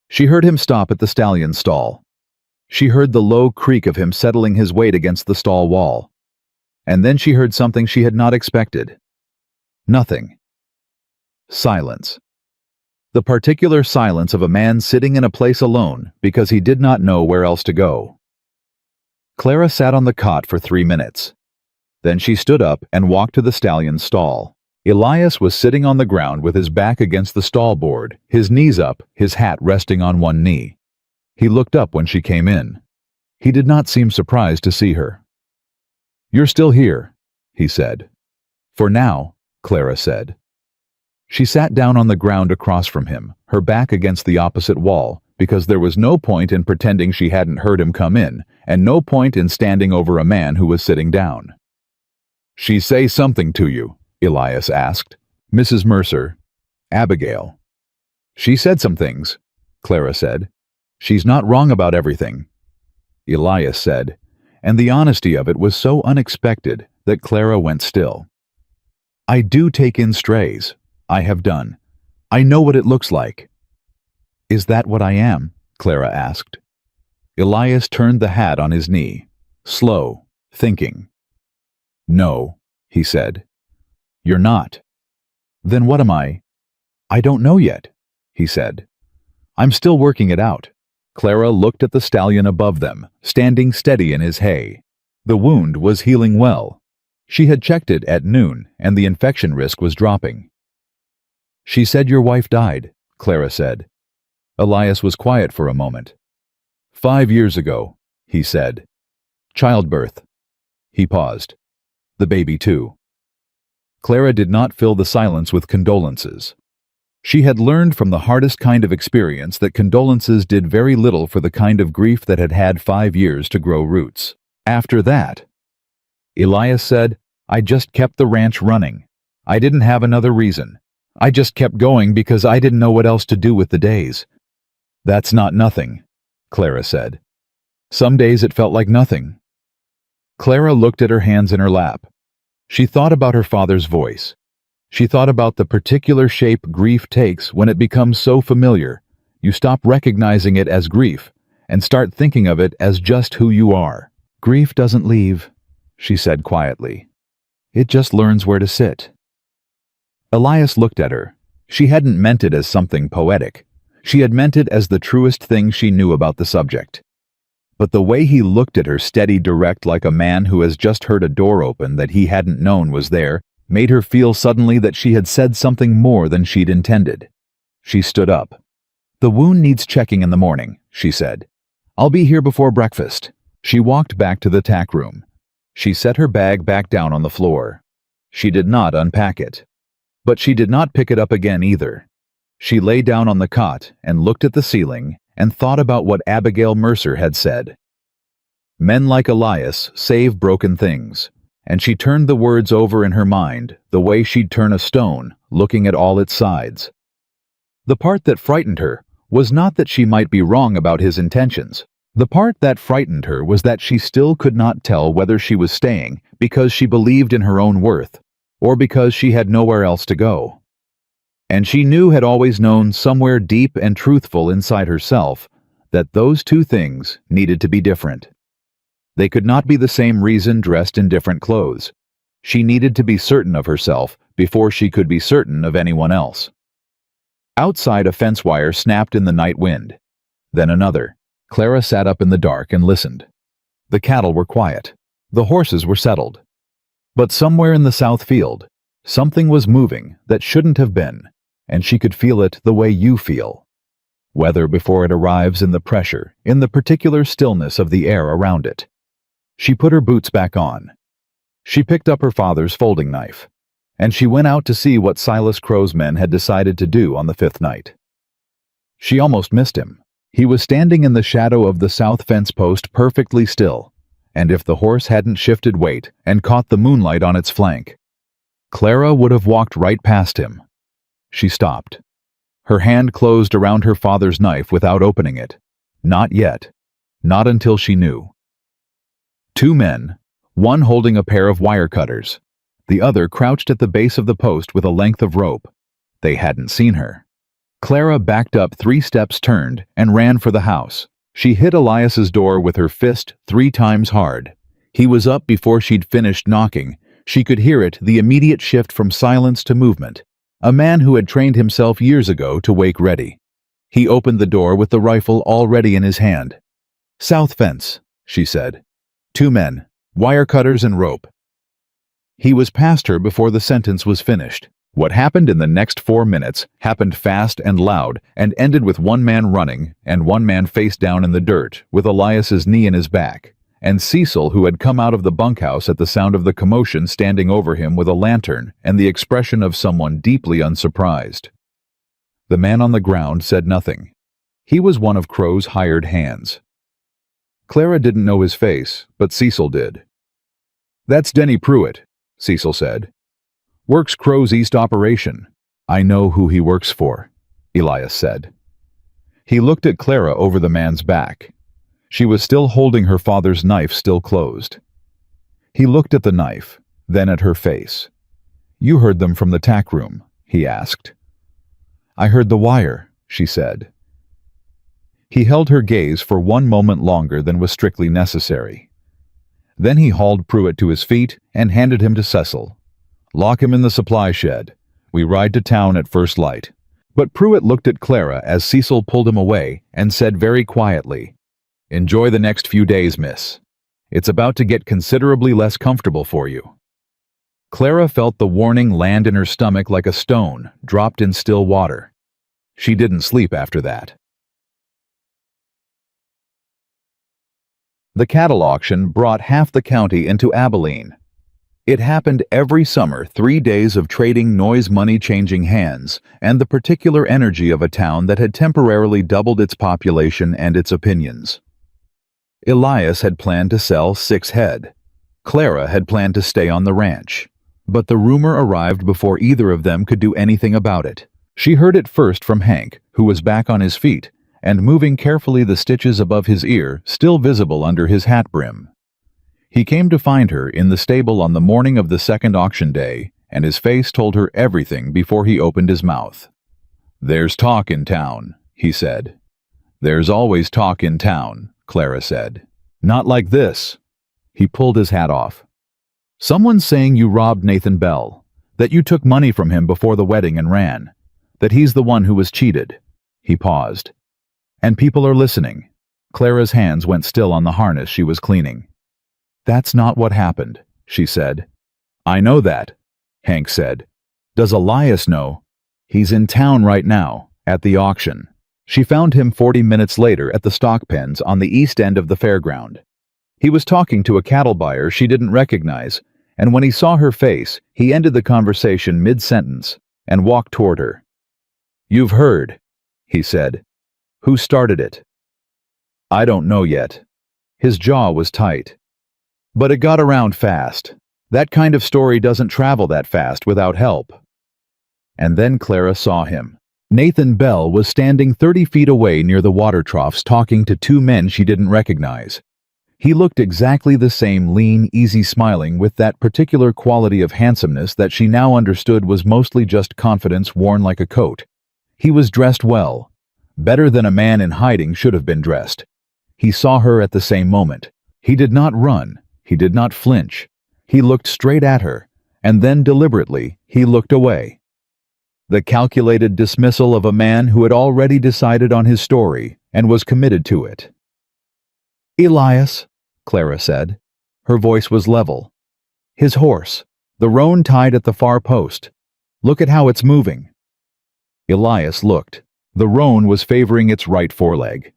She heard him stop at the stallion's stall. She heard the low creak of him settling his weight against the stall wall. And then she heard something she had not expected. Nothing. Silence. The particular silence of a man sitting in a place alone because he did not know where else to go. Clara sat on the cot for 3 minutes. Then she stood up and walked to the stallion's stall. Elias was sitting on the ground with his back against the stall board, his knees up, his hat resting on one knee. He looked up when she came in. He did not seem surprised to see her. "You're still here," he said. "For now," Clara said. She sat down on the ground across from him, her back against the opposite wall, because there was no point in pretending she hadn't heard him come in, and no point in standing over a man who was sitting down. "She say something to you?" Elias asked. "Mrs. Mercer. Abigail." "She said some things," Clara said. "She's not wrong about everything," Elias said, and the honesty of it was so unexpected that Clara went still. "I do take in strays. I have done. I know what it looks like." "Is that what I am?" Clara asked. Elias turned the hat on his knee, slow, thinking. "No," he said. "You're not." "Then what am I?" "I don't know yet," he said. "I'm still working it out." Clara looked at the stallion above them, standing steady in his hay. The wound was healing well. She had checked it at noon, and the infection risk was dropping. "She said your wife died," Clara said. Elias was quiet for a moment. 5 years ago, he said. "Childbirth." He paused. "The baby too." Clara did not fill the silence with condolences. She had learned from the hardest kind of experience that condolences did very little for the kind of grief that had had 5 years to grow roots. After that, Elias said, "I just kept the ranch running. I didn't have another reason. I just kept going because I didn't know what else to do with the days." "That's not nothing," Clara said. "Some days it felt like nothing." Clara looked at her hands in her lap. She thought about her father's voice. She thought about the particular shape grief takes when it becomes so familiar. You stop recognizing it as grief and start thinking of it as just who you are. "Grief doesn't leave," she said quietly. "It just learns where to sit." Elias looked at her. She hadn't meant it as something poetic. She had meant it as the truest thing she knew about the subject. But the way he looked at her, steady, direct, like a man who has just heard a door open that he hadn't known was there, made her feel suddenly that she had said something more than she'd intended. She stood up. "The wound needs checking in the morning," she said. "I'll be here before breakfast." She walked back to the tack room. She set her bag back down on the floor. She did not unpack it. But she did not pick it up again either. She lay down on the cot and looked at the ceiling and thought about what Abigail Mercer had said. "Men like Elias save broken things," and she turned the words over in her mind the way she'd turn a stone, looking at all its sides. The part that frightened her was not that she might be wrong about his intentions. The part that frightened her was that she still could not tell whether she was staying because she believed in her own worth, or because she had nowhere else to go. And she had always known somewhere deep and truthful inside herself that those two things needed to be different. They could not be the same reason dressed in different clothes. She needed to be certain of herself before she could be certain of anyone else. Outside, a fence wire snapped in the night wind. Then another. Clara sat up in the dark and listened. The cattle were quiet. The horses were settled. But somewhere in the south field, something was moving that shouldn't have been, and she could feel it the way you feel. Whether before it arrives in the pressure, in the particular stillness of the air around it. She put her boots back on. She picked up her father's folding knife, and she went out to see what Silas Crow's men had decided to do on the 5th night. She almost missed him. He was standing in the shadow of the south fence post perfectly still, and if the horse hadn't shifted weight and caught the moonlight on its flank, Clara would have walked right past him. She stopped. Her hand closed around her father's knife without opening it. Not yet. Not until she knew. Two men, one holding a pair of wire cutters. The other crouched at the base of the post with a length of rope. They hadn't seen her. Clara backed up 3 steps, turned, and ran for the house. She hit Elias's door with her fist 3 times hard. He was up before she'd finished knocking. She could hear it, the immediate shift from silence to movement. A man who had trained himself years ago to wake ready. He opened the door with the rifle already in his hand. "South fence," she said. 2 men, wire cutters and rope. He was past her before the sentence was finished. What happened in the next 4 minutes happened fast and loud and ended with one man running and one man face down in the dirt with Elias's knee in his back, and Cecil, who had come out of the bunkhouse at the sound of the commotion, standing over him with a lantern and the expression of someone deeply unsurprised. The man on the ground said nothing. He was one of Crow's hired hands. Clara didn't know his face, but Cecil did. "That's Denny Pruitt," Cecil said. "Works Crow's East operation." "I know who he works for," Elias said. He looked at Clara over the man's back. She was still holding her father's knife, still closed. He looked at the knife, then at her face. "You heard them from the tack room?" he asked. "I heard the wire," she said. He held her gaze for 1 moment longer than was strictly necessary. Then he hauled Pruitt to his feet and handed him to Cecil. "Lock him in the supply shed. We ride to town at first light." But Pruitt looked at Clara as Cecil pulled him away and said very quietly, "Enjoy the next few days, miss. It's about to get considerably less comfortable for you." Clara felt the warning land in her stomach like a stone dropped in still water. She didn't sleep after that. The cattle auction brought half the county into Abilene. It happened every summer, 3 days of trading noise, money changing hands, and the particular energy of a town that had temporarily doubled its population and its opinions. Elias had planned to sell 6 head. Clara had planned to stay on the ranch. But the rumor arrived before either of them could do anything about it. She heard it first from Hank, who was back on his feet, and moving carefully, the stitches above his ear still visible under his hat brim. He came to find her in the stable on the morning of the second auction day, and his face told her everything before he opened his mouth. "There's talk in town," he said. "There's always talk in town," Clara said. "Not like this." He pulled his hat off. "Someone's saying you robbed Nathan Bell, that you took money from him before the wedding and ran, that he's the one who was cheated." He paused. "And people are listening." Clara's hands went still on the harness she was cleaning. "That's not what happened," she said. "I know that," Hank said. "Does Elias know?" "He's in town right now, at the auction." She found him 40 minutes later at the stock pens on the east end of the fairground. He was talking to a cattle buyer she didn't recognize, and when he saw her face, he ended the conversation mid-sentence and walked toward her. "You've heard," he said. "Who started it?" "I don't know yet." His jaw was tight. "But it got around fast. That kind of story doesn't travel that fast without help." And then Clara saw him. Nathan Bell was standing 30 feet away near the water troughs talking to 2 men she didn't recognize. He looked exactly the same, lean, easy smiling, with that particular quality of handsomeness that she now understood was mostly just confidence worn like a coat. He was dressed well. Better than a man in hiding should have been dressed. He saw her at the same moment. He did not run. He did not flinch. He looked straight at her, and then deliberately he looked away. The calculated dismissal of a man who had already decided on his story and was committed to it. "Elias," Clara said. Her voice was level. "His horse, the roan tied at the far post. Look at how it's moving." Elias looked. The roan was favoring its right foreleg.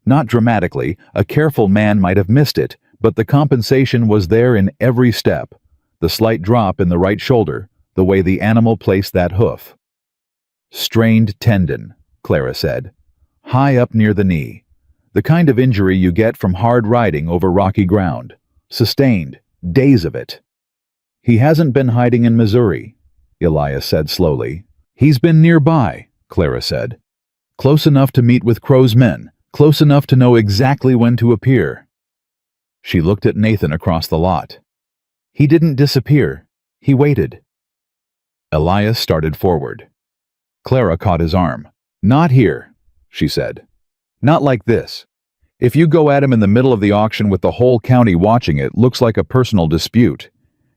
Not dramatically, a careful man might have missed it, but the compensation was there in every step. The slight drop in the right shoulder, the way the animal placed that hoof. "Strained tendon," Clara said. "High up near the knee. The kind of injury you get from hard riding over rocky ground. Sustained, days of it." "He hasn't been hiding in Missouri," Elias said slowly. He's been nearby, Clara said. Close enough to meet with Crow's men, close enough to know exactly when to appear. She looked at Nathan across the lot. He didn't disappear. He waited. Elias started forward. Clara caught his arm. Not here, she said. Not like this. If you go at him in the middle of the auction with the whole county watching, it looks like a personal dispute.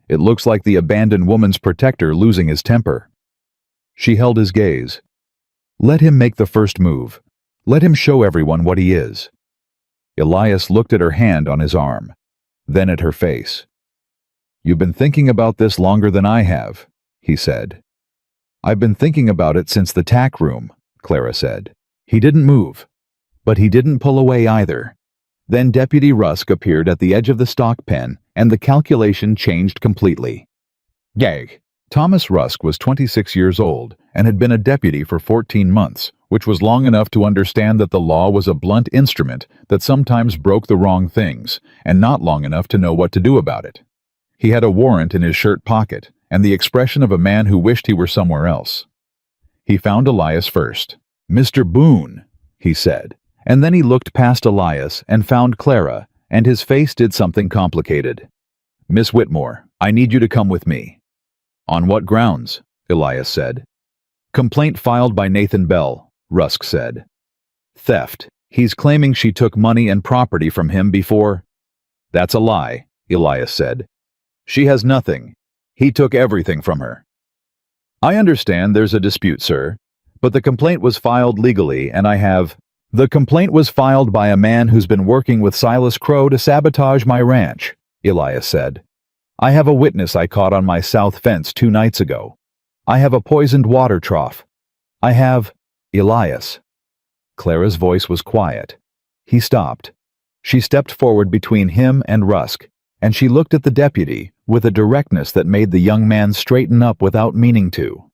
It looks like the abandoned woman's protector losing his temper. She held his gaze. Let him make the first move. Let him show everyone what he is. Elias looked at her hand on his arm, then at her face. You've been thinking about this longer than I have, he said. I've been thinking about it since the tack room, Clara said. He didn't move, but he didn't pull away either. Then Deputy Rusk appeared at the edge of the stock pen, and the calculation changed completely. Gag. Thomas Rusk was 26 years old and had been a deputy for 14 months, which was long enough to understand that the law was a blunt instrument that sometimes broke the wrong things, and not long enough to know what to do about it. He had a warrant in his shirt pocket, and the expression of a man who wished he were somewhere else. He found Elias first. Mr. Boone, he said, and then he looked past Elias and found Clara, and his face did something complicated. Miss Whitmore, I need you to come with me. On what grounds? Elias said. Complaint filed by Nathan Bell, Rusk said. Theft. He's claiming she took money and property from him before. That's a lie, Elias said. She has nothing. He took everything from her. I understand there's a dispute, sir, but the complaint was filed legally, and I have... The complaint was filed by a man who's been working with Silas Crow to sabotage my ranch, Elias said. I have a witness I caught on my south fence 2 nights ago. I have a poisoned water trough. I have... Elias. Clara's voice was quiet. He stopped. She stepped forward between him and Rusk, and she looked at the deputy with a directness that made the young man straighten up without meaning to.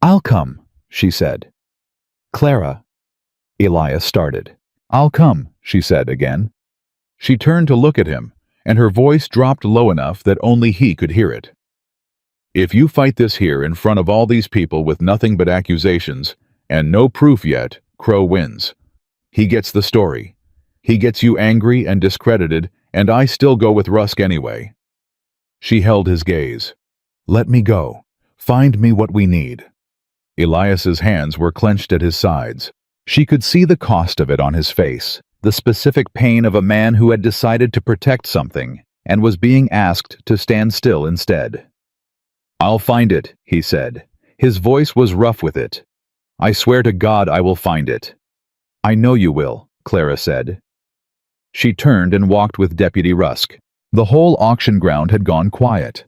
I'll come, she said. Clara. Elias started. I'll come, she said again. She turned to look at him, and her voice dropped low enough that only he could hear it. If you fight this here in front of all these people with nothing but accusations, and no proof yet, Crow wins. He gets the story. He gets you angry and discredited, and I still go with Rusk anyway. She held his gaze. Let me go. Find me what we need. Elias's hands were clenched at his sides. She could see the cost of it on his face, the specific pain of a man who had decided to protect something and was being asked to stand still instead. I'll find it, he said. His voice was rough with it. I swear to God I will find it. I know you will, Clara said. She turned and walked with Deputy Rusk. The whole auction ground had gone quiet.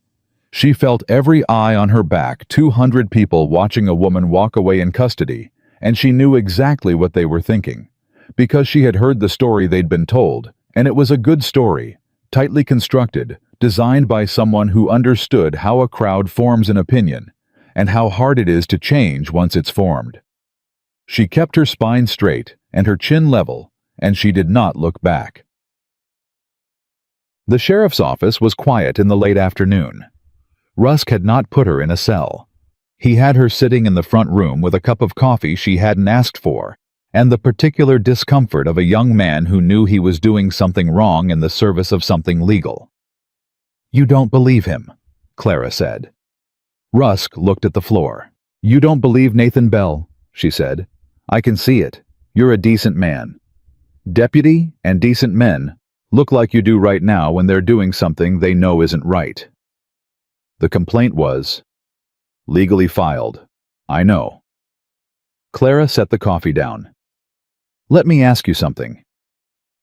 She felt every eye on her back, 200 people watching a woman walk away in custody, and she knew exactly what they were thinking, because she had heard the story they'd been told, and it was a good story, tightly constructed, designed by someone who understood how a crowd forms an opinion, and how hard it is to change once it's formed. She kept her spine straight and her chin level, and she did not look back. The sheriff's office was quiet in the late afternoon. Rusk had not put her in a cell. He had her sitting in the front room with a cup of coffee she hadn't asked for, and the particular discomfort of a young man who knew he was doing something wrong in the service of something legal. You don't believe him, Clara said. Rusk looked at the floor. You don't believe Nathan Bell, she said. I can see it. You're a decent man. Deputy and decent men look like you do right now when they're doing something they know isn't right. The complaint was legally filed. I know. Clara set the coffee down. Let me ask you something.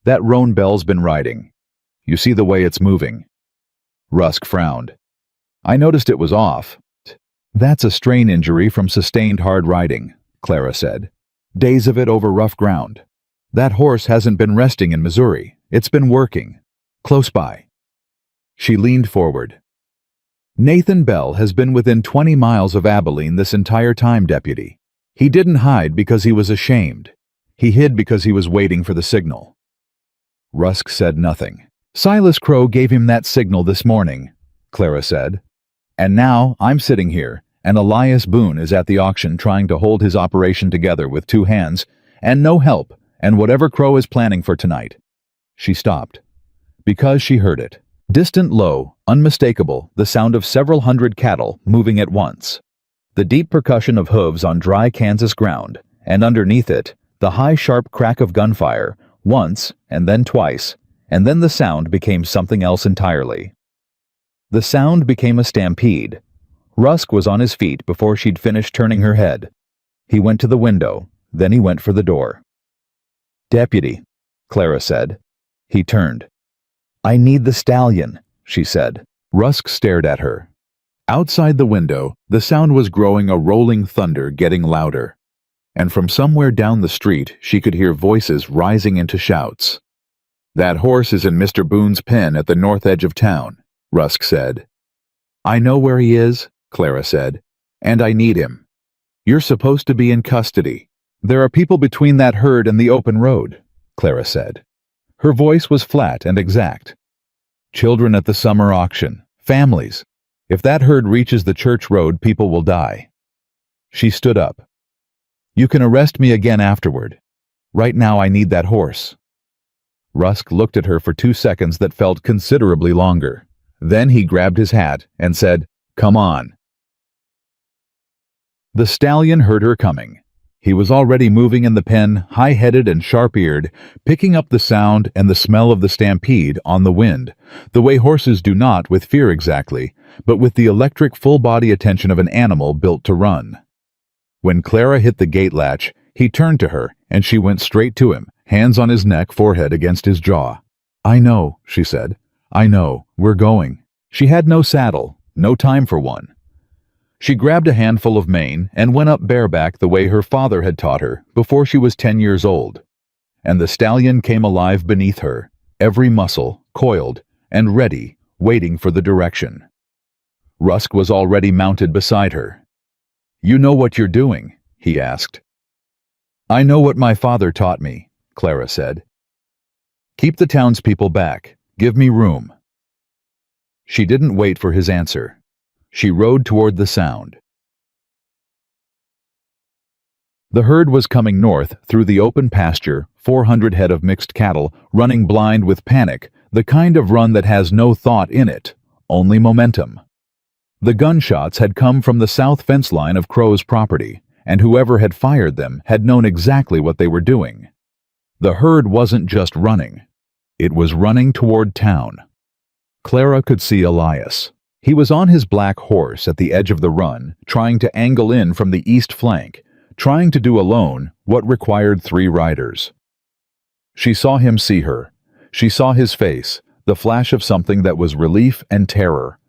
That roan Bell's been riding. You see the way it's moving. Rusk frowned. I noticed it was off. That's a strain injury from sustained hard riding, Clara said. Days of it over rough ground. That horse hasn't been resting in Missouri. It's been working. Close by. She leaned forward. Nathan Bell has been within 20 miles of Abilene this entire time, Deputy. He didn't hide because he was ashamed. He hid because he was waiting for the signal. Rusk said nothing. Silas Crow gave him that signal this morning, Clara said. And now I'm sitting here, and Elias Boone is at the auction trying to hold his operation together with two hands, and no help, and whatever Crow is planning for tonight." She stopped, because she heard it. Distant, low, unmistakable, the sound of several hundred cattle moving at once. The deep percussion of hooves on dry Kansas ground, and underneath it, the high sharp crack of gunfire, once, and then twice, and then the sound became something else entirely. The sound became a stampede. Rusk was on his feet before she'd finished turning her head. He went to the window, then he went for the door. "Deputy," Clara said. He turned. "I need the stallion," she said. Rusk stared at her. Outside the window, the sound was growing a rolling thunder, getting louder. And from somewhere down the street, she could hear voices rising into shouts. "That horse is in Mr. Boone's pen at the north edge of town," Rusk said. "I know where he is," Clara said, "and I need him. You're supposed to be in custody." "There are people between that herd and the open road," Clara said. Her voice was flat and exact. "Children at the summer auction. Families. If that herd reaches the church road, people will die." She stood up. "You can arrest me again afterward. Right now I need that horse." Rusk looked at her for 2 seconds that felt considerably longer. Then he grabbed his hat and said, "Come on." The stallion heard her coming. He was already moving in the pen, high-headed and sharp-eared, picking up the sound and the smell of the stampede on the wind, the way horses do not with fear exactly, but with the electric full-body attention of an animal built to run. When Clara hit the gate latch, he turned to her, and she went straight to him, hands on his neck, forehead against his jaw. "I know," she said. "I know. We're going." She had no saddle, no time for one. She grabbed a handful of mane and went up bareback the way her father had taught her before she was 10 years old. And the stallion came alive beneath her, every muscle coiled and ready, waiting for the direction. Rusk was already mounted beside her. "You know what you're doing?" he asked. "I know what my father taught me," Clara said. "Keep the townspeople back. Give me room." She didn't wait for his answer. She rode toward the sound. The herd was coming north through the open pasture, 400 head of mixed cattle, running blind with panic, the kind of run that has no thought in it, only momentum. The gunshots had come from the south fence line of Crow's property, and whoever had fired them had known exactly what they were doing. The herd wasn't just running. It was running toward town. Clara could see Elias. He was on his black horse at the edge of the run, trying to angle in from the east flank, trying to do alone what required 3 riders. She saw him see her. She saw his face, the flash of something that was relief and terror.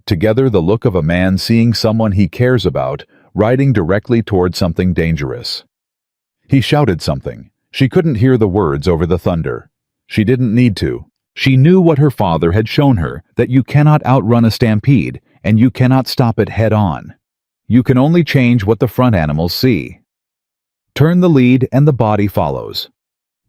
Together, the look of a man seeing someone he cares about, riding directly toward something dangerous. He shouted something. She couldn't hear the words over the thunder. She didn't need to. She knew what her father had shown her, that you cannot outrun a stampede, and you cannot stop it head-on. You can only change what the front animals see. Turn the lead and the body follows.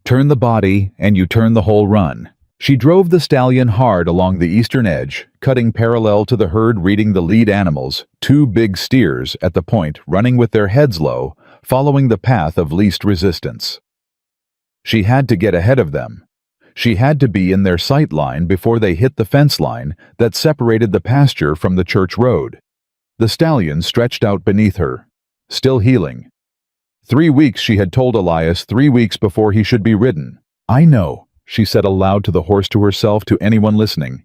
Turn the body and you turn the whole run. She drove the stallion hard along the eastern edge, cutting parallel to the herd, reading the lead animals, 2 big steers at the point running with their heads low, following the path of least resistance. She had to get ahead of them. She had to be in their sight line before they hit the fence line that separated the pasture from the church road. The stallion stretched out beneath her, still healing. 3 weeks, she had told Elias, 3 weeks before he should be ridden. "I know," she said aloud to the horse, to herself, to anyone listening.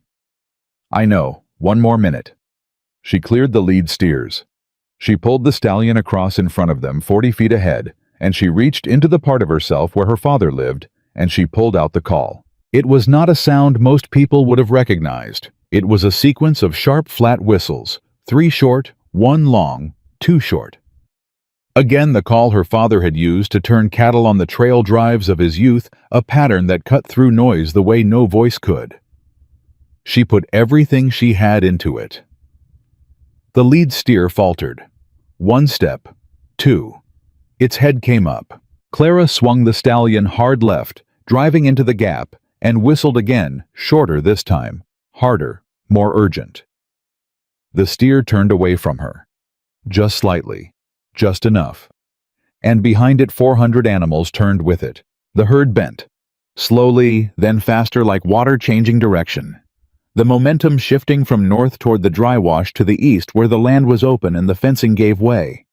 "I know. 1 more minute." She cleared the lead steers. She pulled the stallion across in front of them, 40 feet ahead, and she reached into the part of herself where her father lived, and she pulled out the call. It was not a sound most people would have recognized. It was a sequence of sharp, flat whistles, 3 short, 1 long, 2 short. Again the call her father had used to turn cattle on the trail drives of his youth, a pattern that cut through noise the way no voice could. She put everything she had into it. The lead steer faltered. 1 step, 2. Its head came up. Clara swung the stallion hard left, driving into the gap, and whistled again, shorter this time, harder, more urgent. The steer turned away from her. Just slightly. Just enough. And behind it 400 animals turned with it. The herd bent. Slowly, then faster, like water changing direction. The momentum shifting from north toward the dry wash to the east where the land was open and the fencing gave way.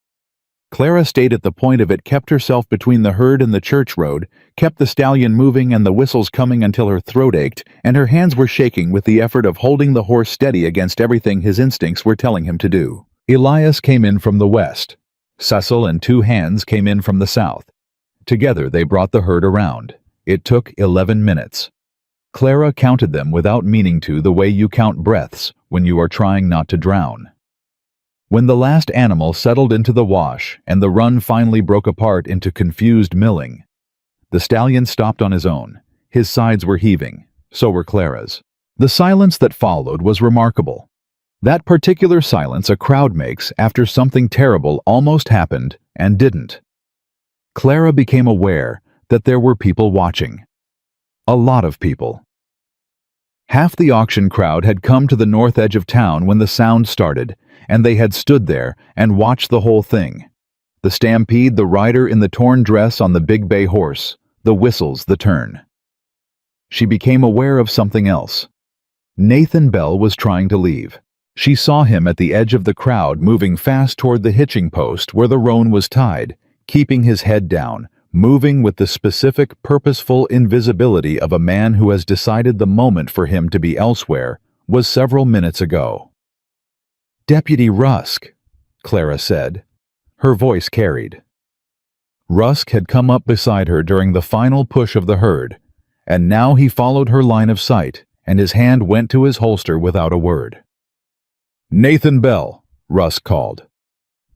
Clara stayed at the point of it, kept herself between the herd and the church road, kept the stallion moving and the whistles coming until her throat ached, and her hands were shaking with the effort of holding the horse steady against everything his instincts were telling him to do. Elias came in from the west. Cecil and 2 hands came in from the south. Together they brought the herd around. It took 11 minutes. Clara counted them without meaning to, the way you count breaths when you are trying not to drown. When the last animal settled into the wash and the run finally broke apart into confused milling, the stallion stopped on his own. His sides were heaving. So were Clara's. The silence that followed was remarkable. That particular silence a crowd makes after something terrible almost happened and didn't. Clara became aware that there were people watching. A lot of people. Half the auction crowd had come to the north edge of town when the sound started, and they had stood there and watched the whole thing. The stampede, the rider in the torn dress on the big bay horse, the whistles, the turn. She became aware of something else. Nathan Bell was trying to leave. She saw him at the edge of the crowd moving fast toward the hitching post where the roan was tied, keeping his head down, moving with the specific, purposeful invisibility of a man who has decided the moment for him to be elsewhere was several minutes ago. "Deputy Rusk," Clara said. Her voice carried. Rusk had come up beside her during the final push of the herd, and now he followed her line of sight, and his hand went to his holster without a word. "Nathan Bell," Rusk called.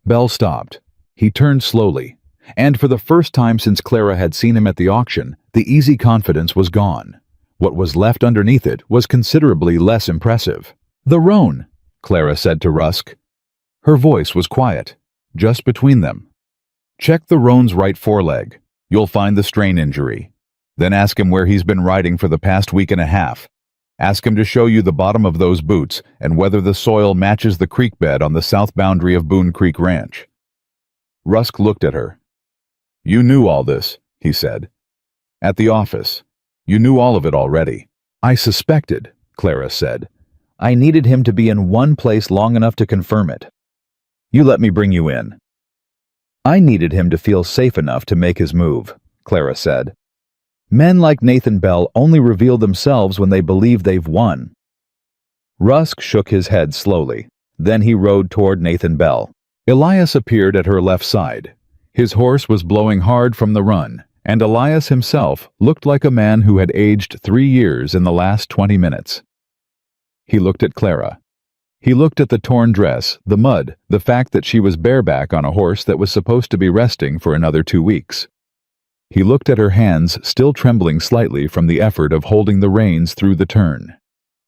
Bell stopped. He turned slowly, and for the first time since Clara had seen him at the auction, the easy confidence was gone. What was left underneath it was considerably less impressive. "The roan," Clara said to Rusk. Her voice was quiet, just between them. "Check the roan's right foreleg. You'll find the strain injury. Then ask him where he's been riding for the past week and a half. Ask him to show you the bottom of those boots and whether the soil matches the creek bed on the south boundary of Boone Creek Ranch." Rusk looked at her. "You knew all this," he said. "At the office. You knew all of it already." "I suspected," Clara said. "I needed him to be in one place long enough to confirm it. You let me bring you in." "I needed him to feel safe enough to make his move," Clara said. "Men like Nathan Bell only reveal themselves when they believe they've won." Rusk shook his head slowly. Then he rode toward Nathan Bell. Elias appeared at her left side. His horse was blowing hard from the run, and Elias himself looked like a man who had aged 3 years in the last 20 minutes. He looked at Clara. He looked at the torn dress, the mud, the fact that she was bareback on a horse that was supposed to be resting for another 2 weeks. He looked at her hands still trembling slightly from the effort of holding the reins through the turn.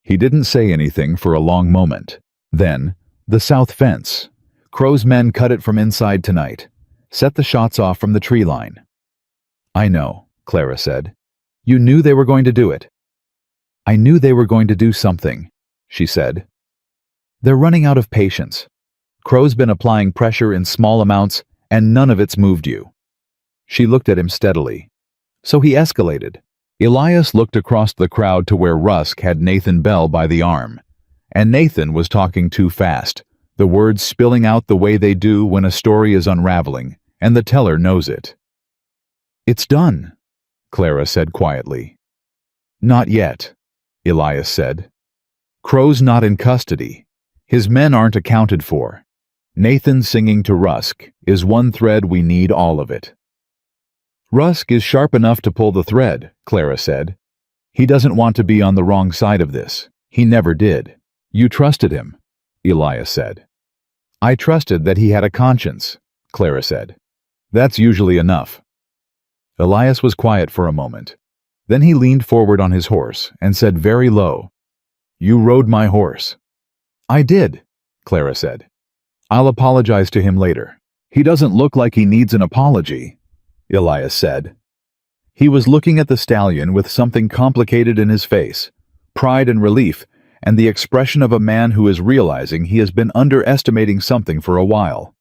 He didn't say anything for a long moment. Then, the south fence. Crow's men cut it from inside tonight. Set the shots off from the tree line. "I know," Clara said. "You knew they were going to do it." "I knew they were going to do something," she said. "They're running out of patience. Crow's been applying pressure in small amounts, and none of it's moved you." She looked at him steadily. So he escalated. Elias looked across the crowd to where Rusk had Nathan Bell by the arm. And Nathan was talking too fast, the words spilling out the way they do when a story is unraveling, and the teller knows it. "It's done," Clara said quietly. "Not yet," Elias said. "Crow's not in custody. His men aren't accounted for. Nathan singing to Rusk is one thread we need all of it." "Rusk is sharp enough to pull the thread," Clara said. "He doesn't want to be on the wrong side of this. He never did." "You trusted him," Elias said. "I trusted that he had a conscience," Clara said. "That's usually enough." Elias was quiet for a moment. Then he leaned forward on his horse and said very low, "You rode my horse." "I did," Clara said. "I'll apologize to him later." "He doesn't look like he needs an apology," Elias said. He was looking at the stallion with something complicated in his face, pride and relief, and the expression of a man who is realizing he has been underestimating something for a while.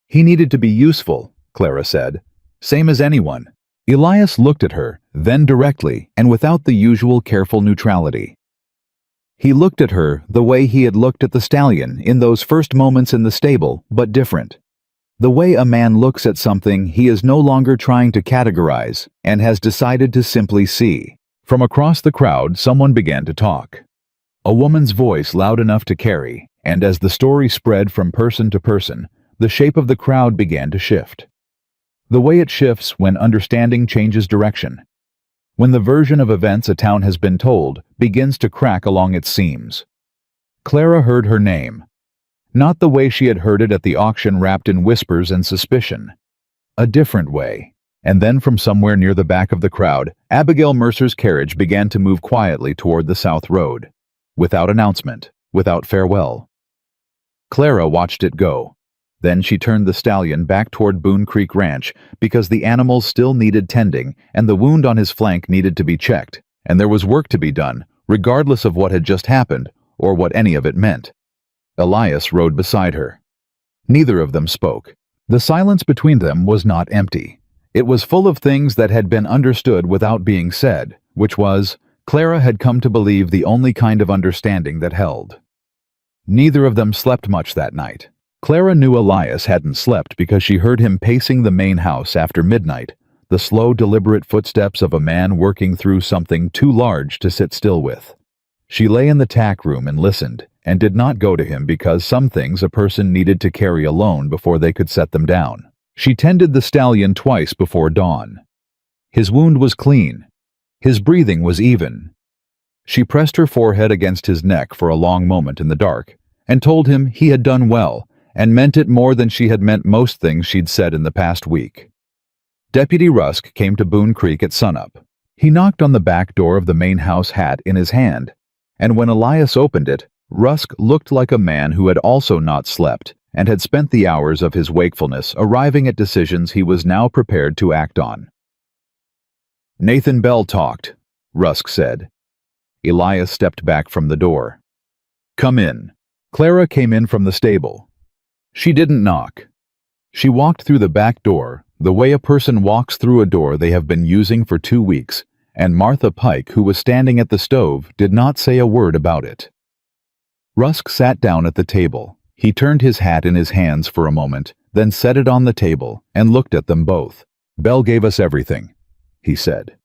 He needed to be useful, Clara said. Same as anyone. Elias looked at her, then directly, and without the usual careful neutrality. He looked at her the way he had looked at the stallion in those first moments in the stable, but different. The way a man looks at something he is no longer trying to categorize and has decided to simply see. From across the crowd, someone began to talk. A woman's voice loud enough to carry, and as the story spread from person to person, the shape of the crowd began to shift. The way it shifts when understanding changes direction. When the version of events a town has been told begins to crack along its seams. Clara heard her name. Not the way she had heard it at the auction, wrapped in whispers and suspicion. A different way. And then from somewhere near the back of the crowd, Abigail Mercer's carriage began to move quietly toward the South Road. Without announcement, without farewell. Clara watched it go. Then she turned the stallion back toward Boone Creek Ranch because the animal still needed tending and the wound on his flank needed to be checked, and there was work to be done, regardless of what had just happened or what any of it meant. Elias rode beside her. Neither of them spoke. The silence between them was not empty. It was full of things that had been understood without being said, which was, Clara had come to believe, the only kind of understanding that held. Neither of them slept much that night. Clara knew Elias hadn't slept because she heard him pacing the main house after midnight, the slow, deliberate footsteps of a man working through something too large to sit still with. She lay in the tack room and listened, and did not go to him because some things a person needed to carry alone before they could set them down. She tended the stallion twice before dawn. His wound was clean. His breathing was even. She pressed her forehead against his neck for a long moment in the dark, and told him he had done well, and meant it more than she had meant most things she'd said in the past week. Deputy Rusk came to Boone Creek at sunup. He knocked on the back door of the main house, hat in his hand, and when Elias opened it, Rusk looked like a man who had also not slept and had spent the hours of his wakefulness arriving at decisions he was now prepared to act on. Nathan Bell talked, Rusk said. Elias stepped back from the door. Come in. Clara came in from the stable. She didn't knock. She walked through the back door, the way a person walks through a door they have been using for 2 weeks, and Martha Pike, who was standing at the stove, did not say a word about it. Rusk sat down at the table. He turned his hat in his hands for a moment, then set it on the table and looked at them both. Bell gave us everything, he said.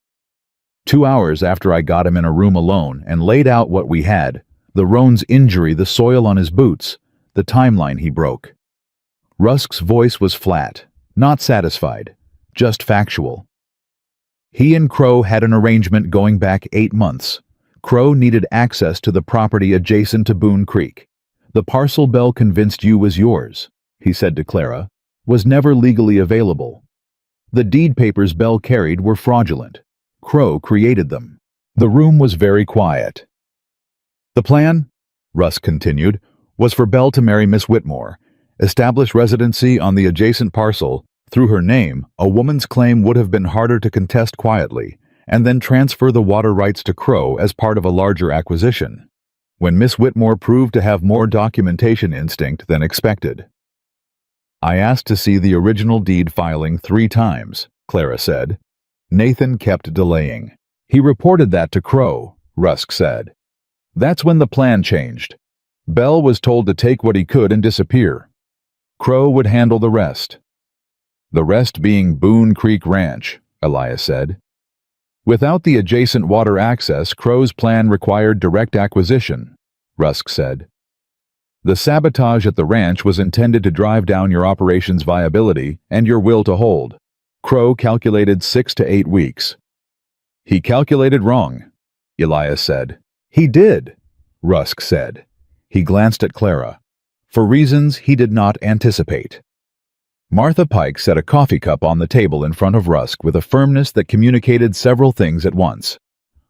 2 hours after I got him in a room alone and laid out what we had, the roan's injury, the soil on his boots, the timeline he broke. Rusk's voice was flat, not satisfied, just factual. He and Crow had an arrangement going back 8 months. Crow needed access to the property adjacent to Boone Creek. The parcel Bell convinced you was yours, he said to Clara, was never legally available. The deed papers Bell carried were fraudulent. Crow created them. The room was very quiet. The plan, Rusk continued, was for Bell to marry Miss Whitmore, establish residency on the adjacent parcel. Through her name, a woman's claim would have been harder to contest quietly, and then transfer the water rights to Crow as part of a larger acquisition, when Miss Whitmore proved to have more documentation instinct than expected. I asked to see the original deed filing 3 times, Clara said. Nathan kept delaying. He reported that to Crow, Rusk said. That's when the plan changed. Bell was told to take what he could and disappear. Crow would handle the rest. The rest being Boone Creek Ranch, Elias said. Without the adjacent water access, Crow's plan required direct acquisition, Rusk said. The sabotage at the ranch was intended to drive down your operation's viability and your will to hold. Crow calculated 6 to 8 weeks. He calculated wrong, Elias said. He did, Rusk said. He glanced at Clara. For reasons he did not anticipate. Martha Pike set a coffee cup on the table in front of Rusk with a firmness that communicated several things at once.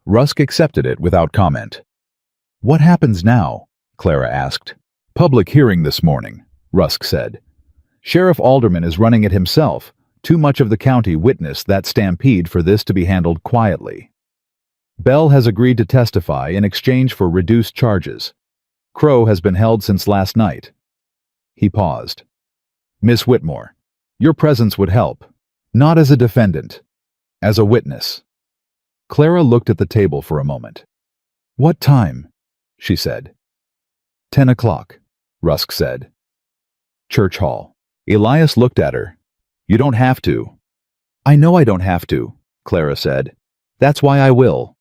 Rusk accepted it without comment. What happens now? Clara asked. Public hearing this morning, Rusk said. Sheriff Alderman is running it himself. Too much of the county witnessed that stampede for this to be handled quietly. Bell has agreed to testify in exchange for reduced charges. Crow has been held since last night. He paused. Miss Whitmore, your presence would help. Not as a defendant, as a witness. Clara looked at the table for a moment. What time? She said. 10 o'clock, Rusk said. Church Hall. Elias looked at her. You don't have to. I know I don't have to, Clara said. That's why I will.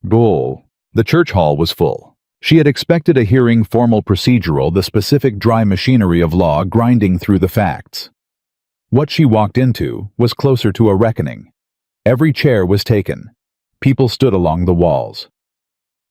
Bull. The church hall was full. She had expected a hearing formal procedural, the specific dry machinery of law grinding through the facts. What she walked into was closer to a reckoning. Every chair was taken. People stood along the walls.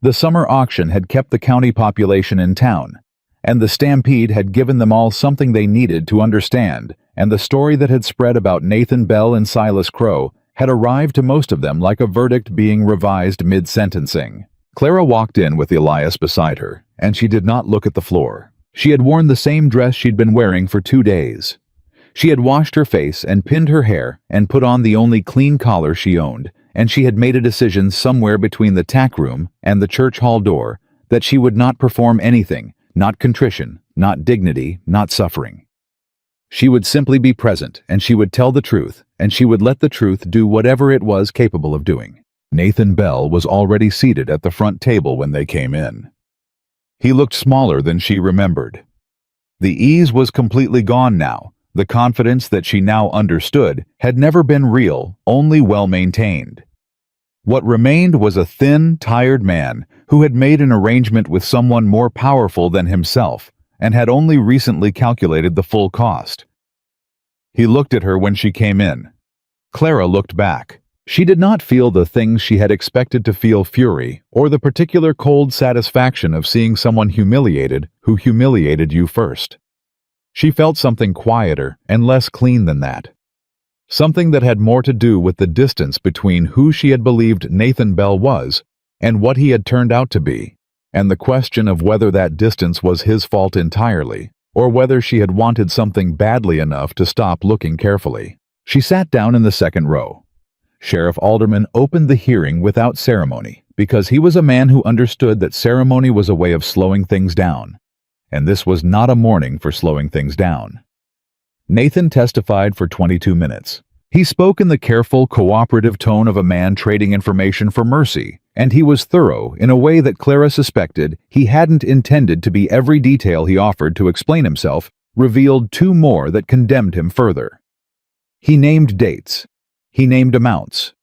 The summer auction had kept the county population in town, and the stampede had given them all something they needed to understand, and the story that had spread about Nathan Bell and Silas Crow had arrived to most of them like a verdict being revised mid-sentencing. Clara walked in with Elias beside her, and she did not look at the floor. She had worn the same dress she'd been wearing for 2 days. She had washed her face and pinned her hair and put on the only clean collar she owned, and she had made a decision somewhere between the tack room and the church hall door that she would not perform anything, not contrition, not dignity, not suffering. She would simply be present, and she would tell the truth, and she would let the truth do whatever it was capable of doing. Nathan Bell was already seated at the front table when they came in. He looked smaller than she remembered. The ease was completely gone now. The confidence that she now understood had never been real, only well-maintained. What remained was a thin, tired man who had made an arrangement with someone more powerful than himself and had only recently calculated the full cost. He looked at her when she came in. Clara looked back. She did not feel the things she had expected to feel: fury, or the particular cold satisfaction of seeing someone humiliated who humiliated you first. She felt something quieter and less clean than that. Something that had more to do with the distance between who she had believed Nathan Bell was and what he had turned out to be, and the question of whether that distance was his fault entirely, or whether she had wanted something badly enough to stop looking carefully. She sat down in the second row. Sheriff Alderman opened the hearing without ceremony, because he was a man who understood that ceremony was a way of slowing things down, and this was not a morning for slowing things down. Nathan testified for 22 minutes. He spoke in the careful, cooperative tone of a man trading information for mercy, and he was thorough in a way that Clara suspected he hadn't intended to be. Every detail he offered to explain himself revealed 2 more that condemned him further. He named dates. He named amounts.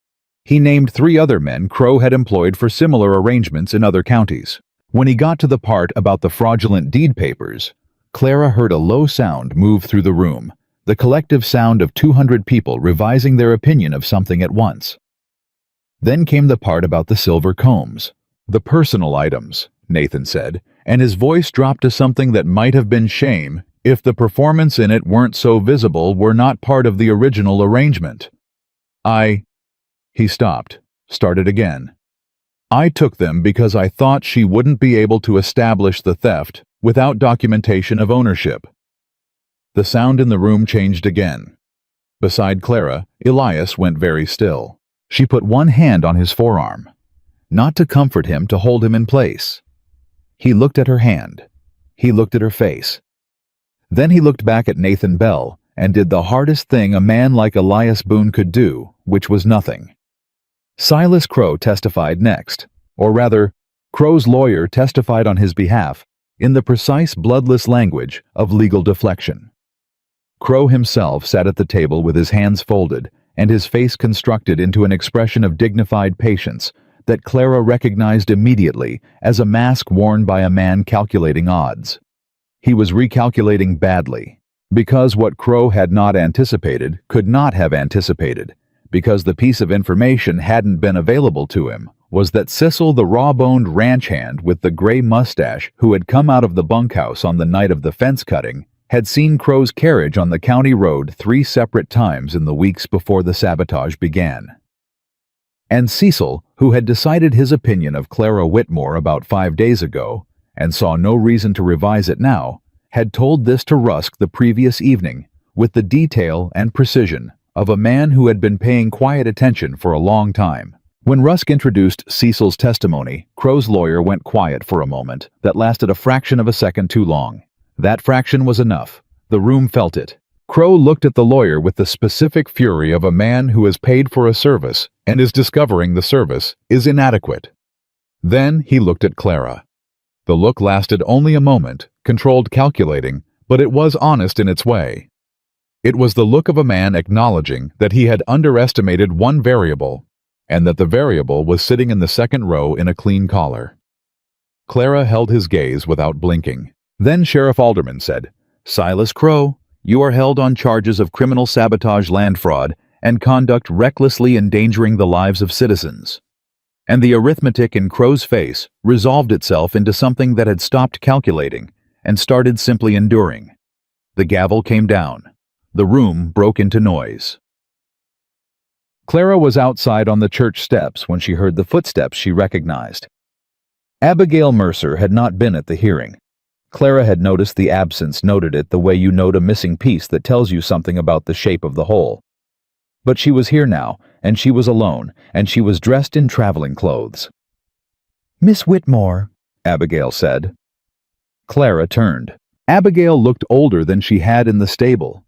He named 3 other men Crow had employed for similar arrangements in other counties. When he got to the part about the fraudulent deed papers, Clara heard a low sound move through the room, the collective sound of 200 people revising their opinion of something at once. Then came the part about the silver combs. The personal items, Nathan said, and his voice dropped to something that might have been shame if the performance in it weren't so visible, were not part of the original arrangement. He stopped, started again. I took them because I thought she wouldn't be able to establish the theft without documentation of ownership. The sound in the room changed again. Beside Clara, Elias went very still. She put one hand on his forearm, not to comfort him, to hold him in place. He looked at her hand. He looked at her face. Then he looked back at Nathan Bell and did the hardest thing a man like Elias Boone could do, which was nothing. Silas Crow testified next, or rather, Crow's lawyer testified on his behalf in the precise, bloodless language of legal deflection. Crow himself sat at the table with his hands folded and his face constructed into an expression of dignified patience that Clara recognized immediately as a mask worn by a man calculating odds. He was recalculating badly, because what Crow had not anticipated could not have anticipated, because the piece of information hadn't been available to him, was that Sissel, the raw-boned ranch hand with the gray mustache who had come out of the bunkhouse on the night of the fence cutting, had seen Crow's carriage on the county road 3 separate times in the weeks before the sabotage began. And Cecil, who had decided his opinion of Clara Whitmore about 5 days ago, and saw no reason to revise it now, had told this to Rusk the previous evening, with the detail and precision of a man who had been paying quiet attention for a long time. When Rusk introduced Cecil's testimony, Crow's lawyer went quiet for a moment that lasted a fraction of a second too long. That fraction was enough. The room felt it. Crow looked at the lawyer with the specific fury of a man who has paid for a service and is discovering the service is inadequate. Then he looked at Clara. The look lasted only a moment, controlled, calculating, but it was honest in its way. It was the look of a man acknowledging that he had underestimated one variable, and that the variable was sitting in the second row in a clean collar. Clara held his gaze without blinking. Then Sheriff Alderman said, "Silas Crow, you are held on charges of criminal sabotage, land fraud, and conduct recklessly endangering the lives of citizens." And the arithmetic in Crow's face resolved itself into something that had stopped calculating and started simply enduring. The gavel came down. The room broke into noise. Clara was outside on the church steps when she heard the footsteps she recognized. Abigail Mercer had not been at the hearing. Clara had noticed the absence, noted it the way you note a missing piece that tells you something about the shape of the whole. But she was here now, and she was alone, and she was dressed in traveling clothes. "Miss Whitmore," Abigail said. Clara turned. Abigail looked older than she had in the stable.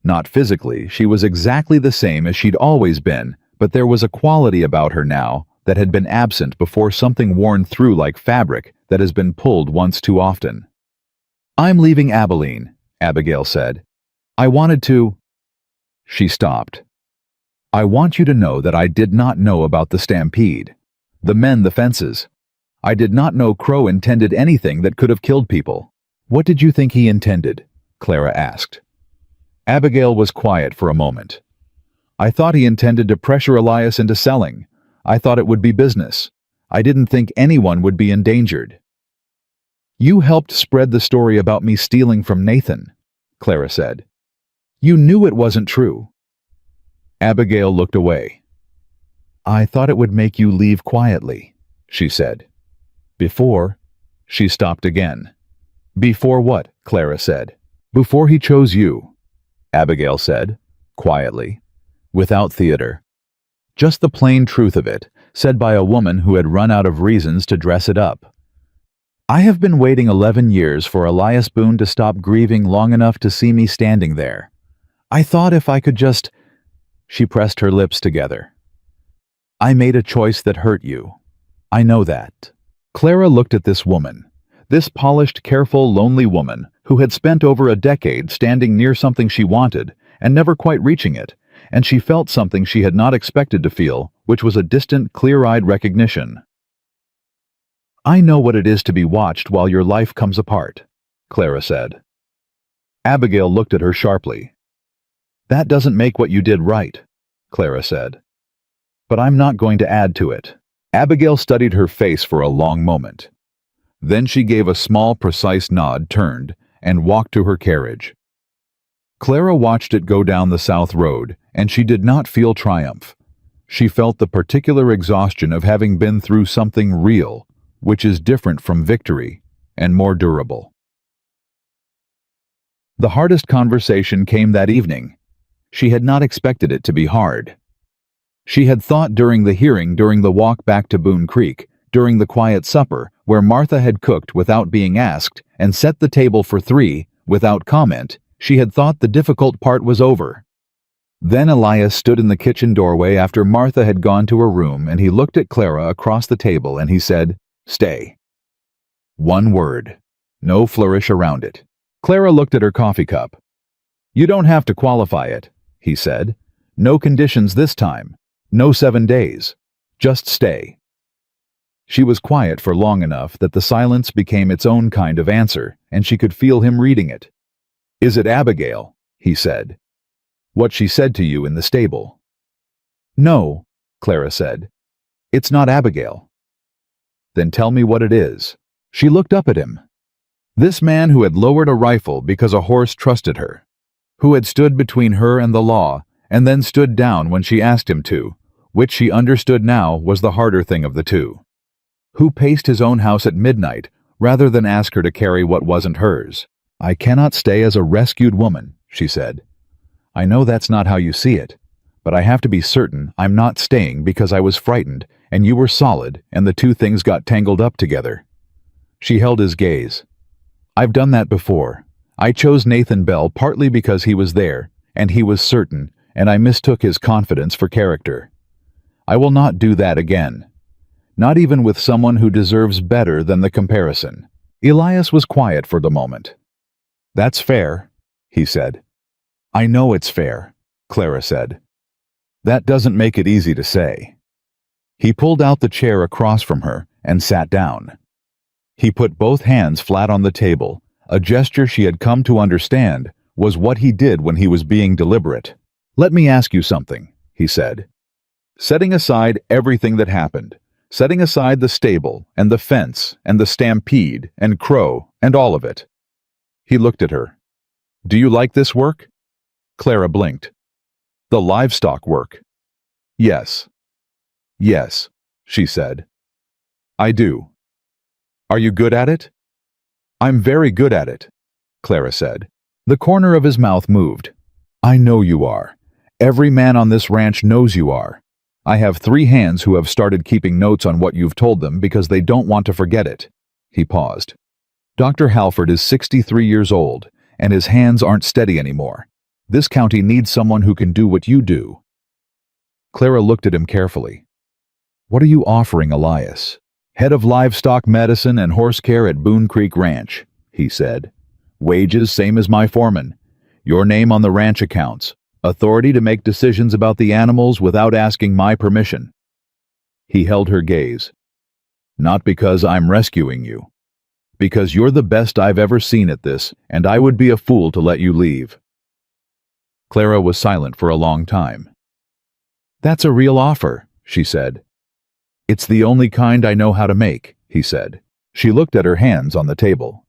Not physically, she was exactly the same as she'd always been, but there was a quality about her now that had been absent before, something worn through like fabric that has been pulled once too often. "I'm leaving Abilene," Abigail said. "I wanted to—" She stopped. "I want you to know that I did not know about the stampede. The men, the fences. I did not know Crow intended anything that could have killed people." "What did you think he intended?" Clara asked. Abigail was quiet for a moment. "I thought he intended to pressure Elias into selling. I thought it would be business. I didn't think anyone would be endangered." "You helped spread the story about me stealing from Nathan," Clara said. "You knew it wasn't true." Abigail looked away. "I thought it would make you leave quietly," she said. "Before—" She stopped again. "Before what?" Clara said. "Before he chose you," Abigail said, quietly, without theater. Just the plain truth of it, said by a woman who had run out of reasons to dress it up. "I have been waiting 11 years for Elias Boone to stop grieving long enough to see me standing there. I thought if I could just—" She pressed her lips together. "I made a choice that hurt you. I know that." Clara looked at this woman, this polished, careful, lonely woman who had spent over a decade standing near something she wanted and never quite reaching it, and she felt something she had not expected to feel, which was a distant, clear-eyed recognition. "I know what it is to be watched while your life comes apart," Clara said. Abigail looked at her sharply. "That doesn't make what you did right," Clara said. "But I'm not going to add to it." Abigail studied her face for a long moment. Then she gave a small, precise nod, turned, and walked to her carriage. Clara watched it go down the south road, and she did not feel triumph. She felt the particular exhaustion of having been through something real, which is different from victory and more durable. The hardest conversation came that evening. She had not expected it to be hard. She had thought during the hearing, during the walk back to Boone Creek, during the quiet supper, where Martha had cooked without being asked and set the table for 3 without comment, she had thought the difficult part was over. Then Elias stood in the kitchen doorway after Martha had gone to her room, and he looked at Clara across the table and he said, "Stay." One word. No flourish around it. Clara looked at her coffee cup. "You don't have to qualify it," he said. "No conditions this time. No 7 days. Just stay." She was quiet for long enough that the silence became its own kind of answer, and she could feel him reading it. "Is it Abigail?" he said. "What she said to you in the stable?" "No," Clara said. "It's not Abigail." "Then tell me what it is." She looked up at him. This man who had lowered a rifle because a horse trusted her, who had stood between her and the law, and then stood down when she asked him to, which she understood now was the harder thing of the two. Who paced his own house at midnight rather than ask her to carry what wasn't hers. "I cannot stay as a rescued woman," she said. "I know that's not how you see it, but I have to be certain I'm not staying because I was frightened and you were solid and the two things got tangled up together." She held his gaze. "I've done that before. I chose Nathan Bell partly because he was there, and he was certain, and I mistook his confidence for character. I will not do that again. Not even with someone who deserves better than the comparison." Elias was quiet for the moment. "That's fair," he said. "I know it's fair," Clara said. "That doesn't make it easy to say." He pulled out the chair across from her and sat down. He put both hands flat on the table. A gesture she had come to understand was what he did when he was being deliberate. "Let me ask you something," he said. "Setting aside everything that happened, setting aside the stable and the fence and the stampede and Crow and all of it." He looked at her. "Do you like this work?" Clara blinked. "The livestock work?" "Yes." "Yes," she said. "I do." "Are you good at it?" "I'm very good at it," Clara said. The corner of his mouth moved. "I know you are. Every man on this ranch knows you are. I have 3 hands who have started keeping notes on what you've told them because they don't want to forget it." He paused. "Dr. Halford is 63 years old, and his hands aren't steady anymore. This county needs someone who can do what you do." Clara looked at him carefully. "What are you offering Elias?" "Head of livestock medicine and horse care at Boone Creek Ranch," he said. "Wages same as my foreman. Your name on the ranch accounts. Authority to make decisions about the animals without asking my permission." He held her gaze. "Not because I'm rescuing you. Because you're the best I've ever seen at this, and I would be a fool to let you leave." Clara was silent for a long time. "That's a real offer," she said. "It's the only kind I know how to make," he said. She looked at her hands on the table.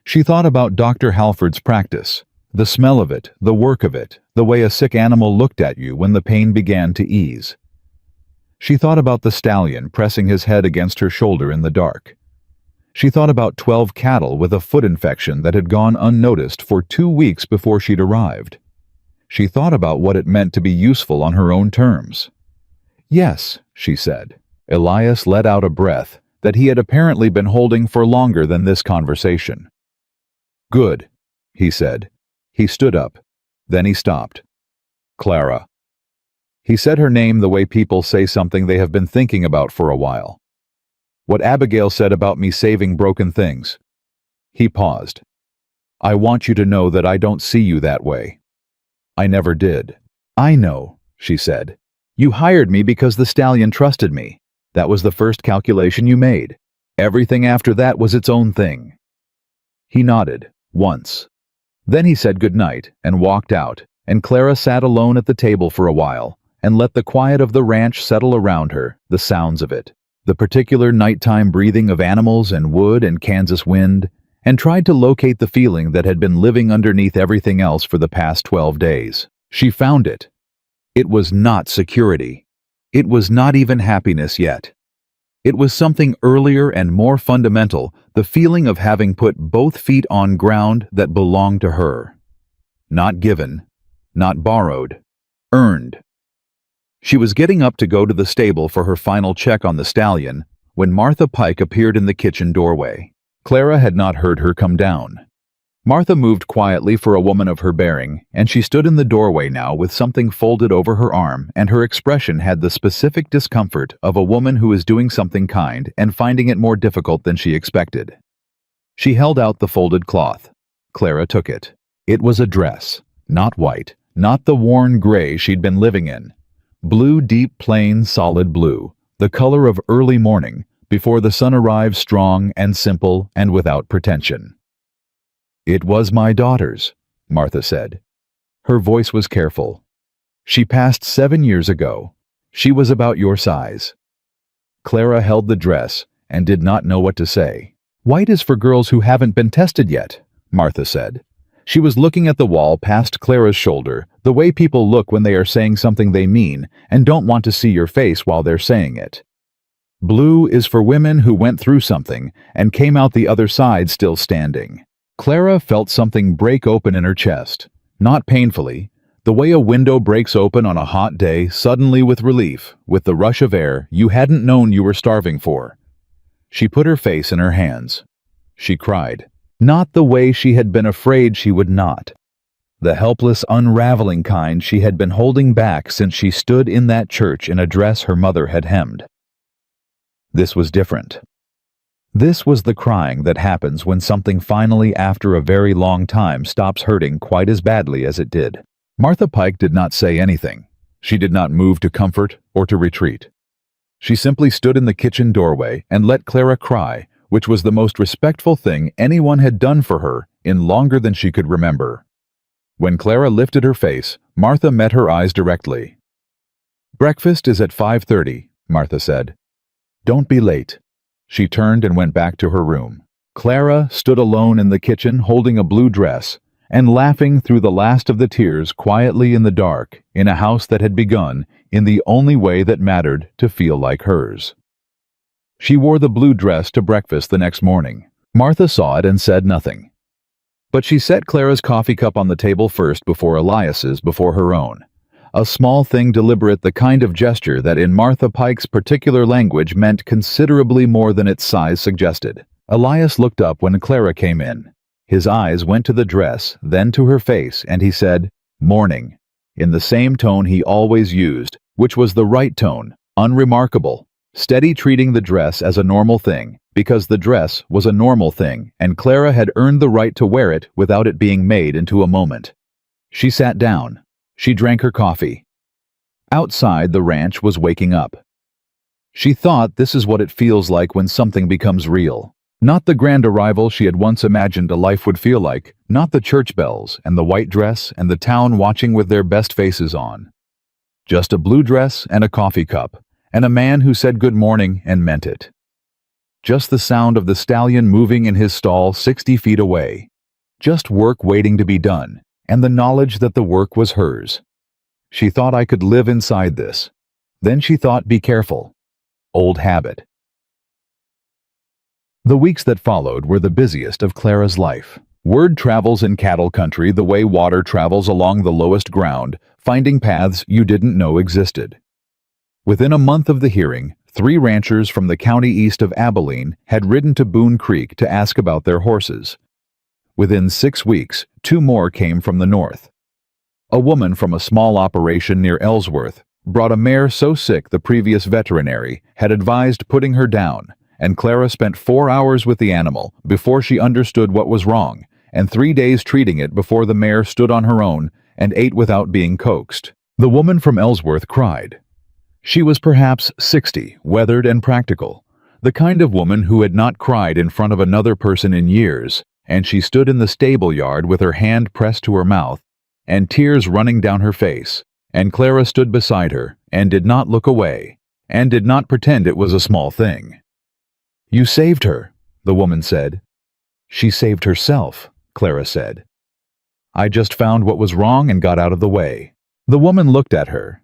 She thought about Dr. Halford's practice, the smell of it, the work of it, the way a sick animal looked at you when the pain began to ease. She thought about the stallion pressing his head against her shoulder in the dark. She thought about 12 cattle with a foot infection that had gone unnoticed for 2 weeks before she'd arrived. She thought about what it meant to be useful on her own terms. "Yes," she said. Elias let out a breath that he had apparently been holding for longer than this conversation. "Good," he said. He stood up. Then he stopped. "Clara." He said her name the way people say something they have been thinking about for a while. "What Abigail said about me saving broken things." He paused. "I want you to know that I don't see you that way." "I never did." "I know," she said. "You hired me because the stallion trusted me. That was the first calculation you made. Everything after that was its own thing." He nodded, once. Then he said goodnight and walked out, and Clara sat alone at the table for a while and let the quiet of the ranch settle around her, the sounds of it, the particular nighttime breathing of animals and wood and Kansas wind, and tried to locate the feeling that had been living underneath everything else for the past 12 days. She found it. It was not security. It was not even happiness yet. It was something earlier and more fundamental, the feeling of having put both feet on ground that belonged to her. Not given, not borrowed, earned. She was getting up to go to the stable for her final check on the stallion when Martha Pike appeared in the kitchen doorway. Clara had not heard her come down. Martha moved quietly for a woman of her bearing, and she stood in the doorway now with something folded over her arm, and her expression had the specific discomfort of a woman who is doing something kind and finding it more difficult than she expected. She held out the folded cloth. Clara took it. It was a dress, not white, not the worn gray she'd been living in. Blue, deep, plain, solid blue, the color of early morning, before the sun arrives strong and simple and without pretension. "It was my daughter's," Martha said. Her voice was careful. "She passed 7 years ago. She was about your size." Clara held the dress and did not know what to say. "White is for girls who haven't been tested yet," Martha said. She was looking at the wall past Clara's shoulder, the way people look when they are saying something they mean and don't want to see your face while they're saying it. "Blue is for women who went through something and came out the other side still standing." Clara felt something break open in her chest, not painfully, the way a window breaks open on a hot day suddenly with relief, with the rush of air you hadn't known you were starving for. She put her face in her hands. She cried. Not the way she had been afraid she would not. The helpless, unraveling kind she had been holding back since she stood in that church in a dress her mother had hemmed. This was different. This was the crying that happens when something finally, after a very long time, stops hurting quite as badly as it did. Martha Pike did not say anything. She did not move to comfort or to retreat. She simply stood in the kitchen doorway and let Clara cry, which was the most respectful thing anyone had done for her in longer than she could remember. When Clara lifted her face, Martha met her eyes directly. "Breakfast is at 5:30, Martha said. "Don't be late." She turned and went back to her room. Clara stood alone in the kitchen holding a blue dress and laughing through the last of the tears quietly in the dark in a house that had begun in the only way that mattered to feel like hers. She wore the blue dress to breakfast the next morning. Martha saw it and said nothing. But she set Clara's coffee cup on the table first before Elias's before her own. A small thing deliberate, the kind of gesture that in Martha Pike's particular language meant considerably more than its size suggested. Elias looked up when Clara came in. His eyes went to the dress, then to her face, and he said, "Morning," in the same tone he always used, which was the right tone, unremarkable, steady, treating the dress as a normal thing, because the dress was a normal thing, and Clara had earned the right to wear it without it being made into a moment. She sat down. She drank her coffee. Outside, the ranch was waking up. She thought, this is what it feels like when something becomes real. Not the grand arrival she had once imagined a life would feel like, not the church bells and the white dress and the town watching with their best faces on. Just a blue dress and a coffee cup, and a man who said good morning and meant it. Just the sound of the stallion moving in his stall 60 feet away. Just work waiting to be done, and the knowledge that the work was hers. She thought, I could live inside this. Then she thought, be careful. Old habit. The weeks that followed were the busiest of Clara's life. Word travels in cattle country the way water travels along the lowest ground, finding paths you didn't know existed. Within a month of the hearing, 3 ranchers from the county east of Abilene had ridden to Boone Creek to ask about their horses. Within 6 weeks, 2 more came from the north. A woman from a small operation near Ellsworth brought a mare so sick the previous veterinary had advised putting her down, and Clara spent 4 hours with the animal before she understood what was wrong, and 3 days treating it before the mare stood on her own and ate without being coaxed. The woman from Ellsworth cried. She was perhaps 60, weathered and practical, the kind of woman who had not cried in front of another person in years, and she stood in the stable yard with her hand pressed to her mouth and tears running down her face, and Clara stood beside her and did not look away, and did not pretend it was a small thing. "You saved her," the woman said. "She saved herself," Clara said. "I just found what was wrong and got out of the way." The woman looked at her.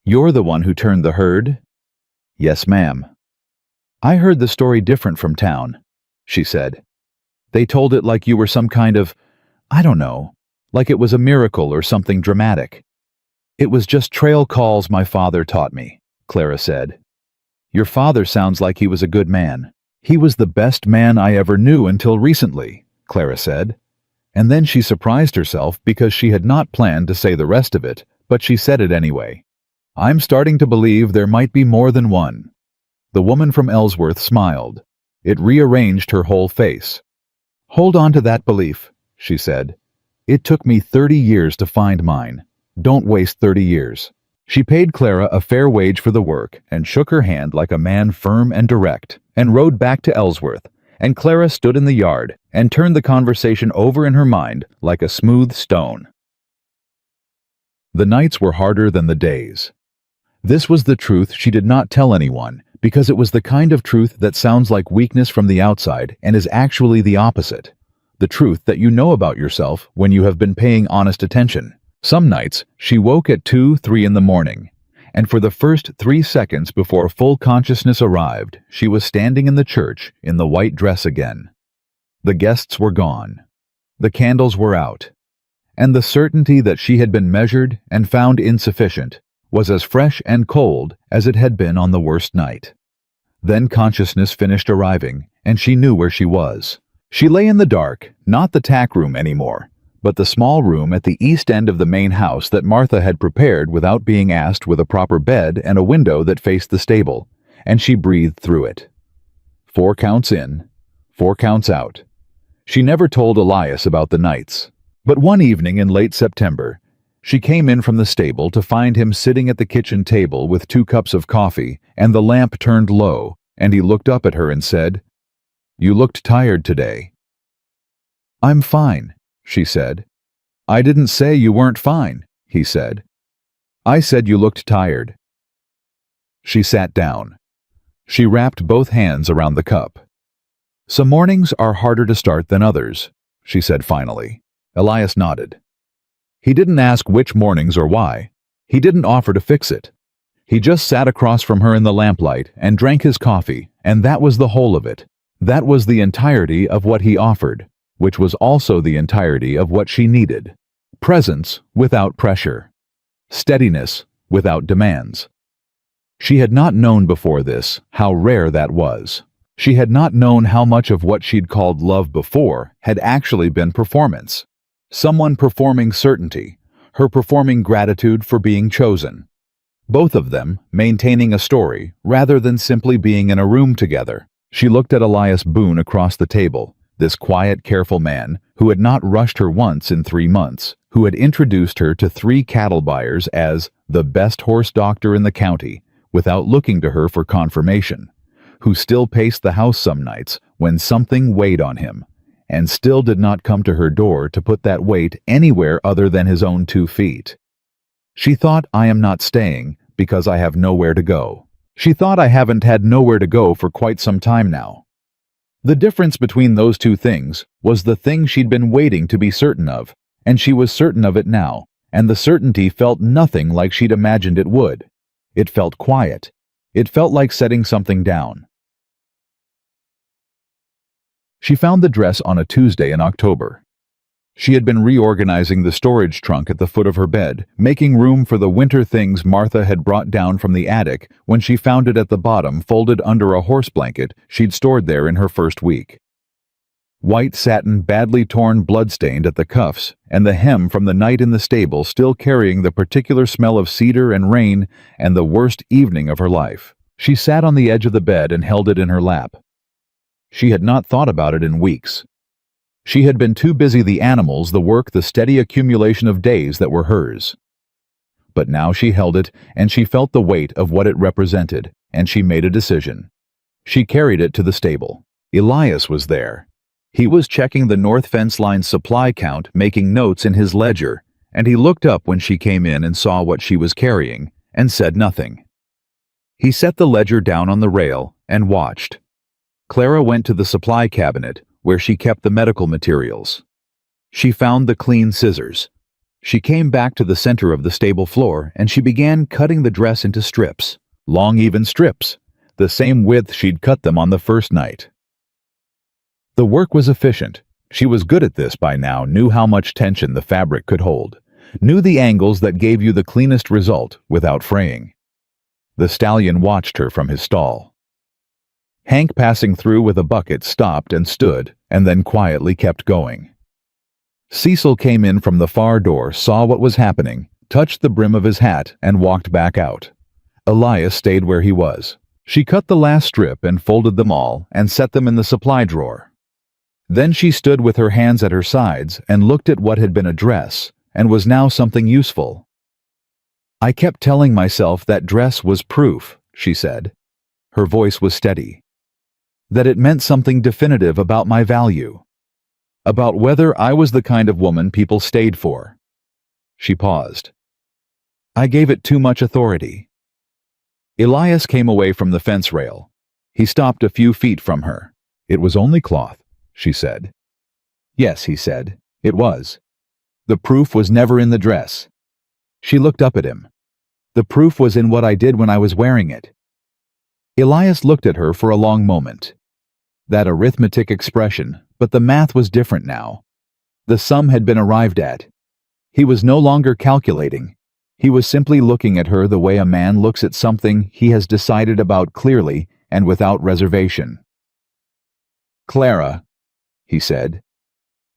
"You're the one who turned the herd?" "Yes, ma'am." "I heard the story different from town," she said. "They told it like you were some kind of, I don't know, like it was a miracle or something dramatic." "It was just trail calls my father taught me," Clara said. "Your father sounds like he was a good man." "He was the best man I ever knew until recently," Clara said. And then she surprised herself because she had not planned to say the rest of it, but she said it anyway. "I'm starting to believe there might be more than one." The woman from Ellsworth smiled. It rearranged her whole face. "Hold on to that belief," she said. "It took me 30 years to find mine. Don't waste 30 years. She paid Clara a fair wage for the work and shook her hand like a man firm and direct, and rode back to Ellsworth, and Clara stood in the yard and turned the conversation over in her mind like a smooth stone. The nights were harder than the days. This was the truth she did not tell anyone, because it was the kind of truth that sounds like weakness from the outside and is actually the opposite. The truth that you know about yourself when you have been paying honest attention. Some nights, she woke at 2, 3 in the morning, and for the first 3 seconds before full consciousness arrived, she was standing in the church in the white dress again. The guests were gone. The candles were out. And the certainty that she had been measured and found insufficient was as fresh and cold as it had been on the worst night. Then consciousness finished arriving, and she knew where she was. She lay in the dark, not the tack room anymore, but the small room at the east end of the main house that Martha had prepared without being asked, with a proper bed and a window that faced the stable, and she breathed through it. 4 counts in, 4 counts out. She never told Elias about the nights, but one evening in late September, she came in from the stable to find him sitting at the kitchen table with 2 cups of coffee and the lamp turned low, and he looked up at her and said, "You looked tired today." "I'm fine," she said. "I didn't say you weren't fine," he said. "I said you looked tired." She sat down. She wrapped both hands around the cup. "Some mornings are harder to start than others," she said finally. Elias nodded. He didn't ask which mornings or why. He didn't offer to fix it. He just sat across from her in the lamplight and drank his coffee, and that was the whole of it. That was the entirety of what he offered, which was also the entirety of what she needed. Presence without pressure. Steadiness without demands. She had not known before this how rare that was. She had not known how much of what she'd called love before had actually been performance. Someone performing certainty, her performing gratitude for being chosen. Both of them maintaining a story rather than simply being in a room together. She looked at Elias Boone across the table, this quiet, careful man who had not rushed her once in 3 months, who had introduced her to 3 cattle buyers as the best horse doctor in the county without looking to her for confirmation, who still paced the house some nights when something weighed on him, and still did not come to her door to put that weight anywhere other than his own 2 feet. She thought, "I am not staying because I have nowhere to go." She thought, "I haven't had nowhere to go for quite some time now." The difference between those 2 things was the thing she'd been waiting to be certain of, and she was certain of it now, and the certainty felt nothing like she'd imagined it would. It felt quiet. It felt like setting something down. She found the dress on a Tuesday in October. She had been reorganizing the storage trunk at the foot of her bed, making room for the winter things Martha had brought down from the attic when she found it at the bottom folded under a horse blanket she'd stored there in her first week. White satin badly torn, blood-stained at the cuffs, and the hem from the night in the stable still carrying the particular smell of cedar and rain and the worst evening of her life. She sat on the edge of the bed and held it in her lap. She had not thought about it in weeks. She had been too busy, the animals, the work, the steady accumulation of days that were hers. But now she held it, and she felt the weight of what it represented, and she made a decision. She carried it to the stable. Elias was there. He was checking the north fence line supply count, making notes in his ledger, and he looked up when she came in and saw what she was carrying, and said nothing. He set the ledger down on the rail and watched. Clara went to the supply cabinet, where she kept the medical materials. She found the clean scissors. She came back to the center of the stable floor and she began cutting the dress into strips, long even strips, the same width she'd cut them on the first night. The work was efficient. She was good at this by now, knew how much tension the fabric could hold, knew the angles that gave you the cleanest result without fraying. The stallion watched her from his stall. Hank, passing through with a bucket, stopped and stood, and then quietly kept going. Cecil came in from the far door, saw what was happening, touched the brim of his hat, and walked back out. Elias stayed where he was. She cut the last strip and folded them all and set them in the supply drawer. Then she stood with her hands at her sides and looked at what had been a dress and was now something useful. "I kept telling myself that dress was proof," she said. Her voice was steady. "That it meant something definitive about my value. About whether I was the kind of woman people stayed for." She paused. "I gave it too much authority." Elias came away from the fence rail. He stopped a few feet from her. "It was only cloth," she said. "Yes," he said, "it was. The proof was never in the dress." She looked up at him. "The proof was in what I did when I was wearing it." Elias looked at her for a long moment. That arithmetic expression, but the math was different now. The sum had been arrived at. He was no longer calculating. He was simply looking at her the way a man looks at something he has decided about clearly and without reservation. "Clara," he said.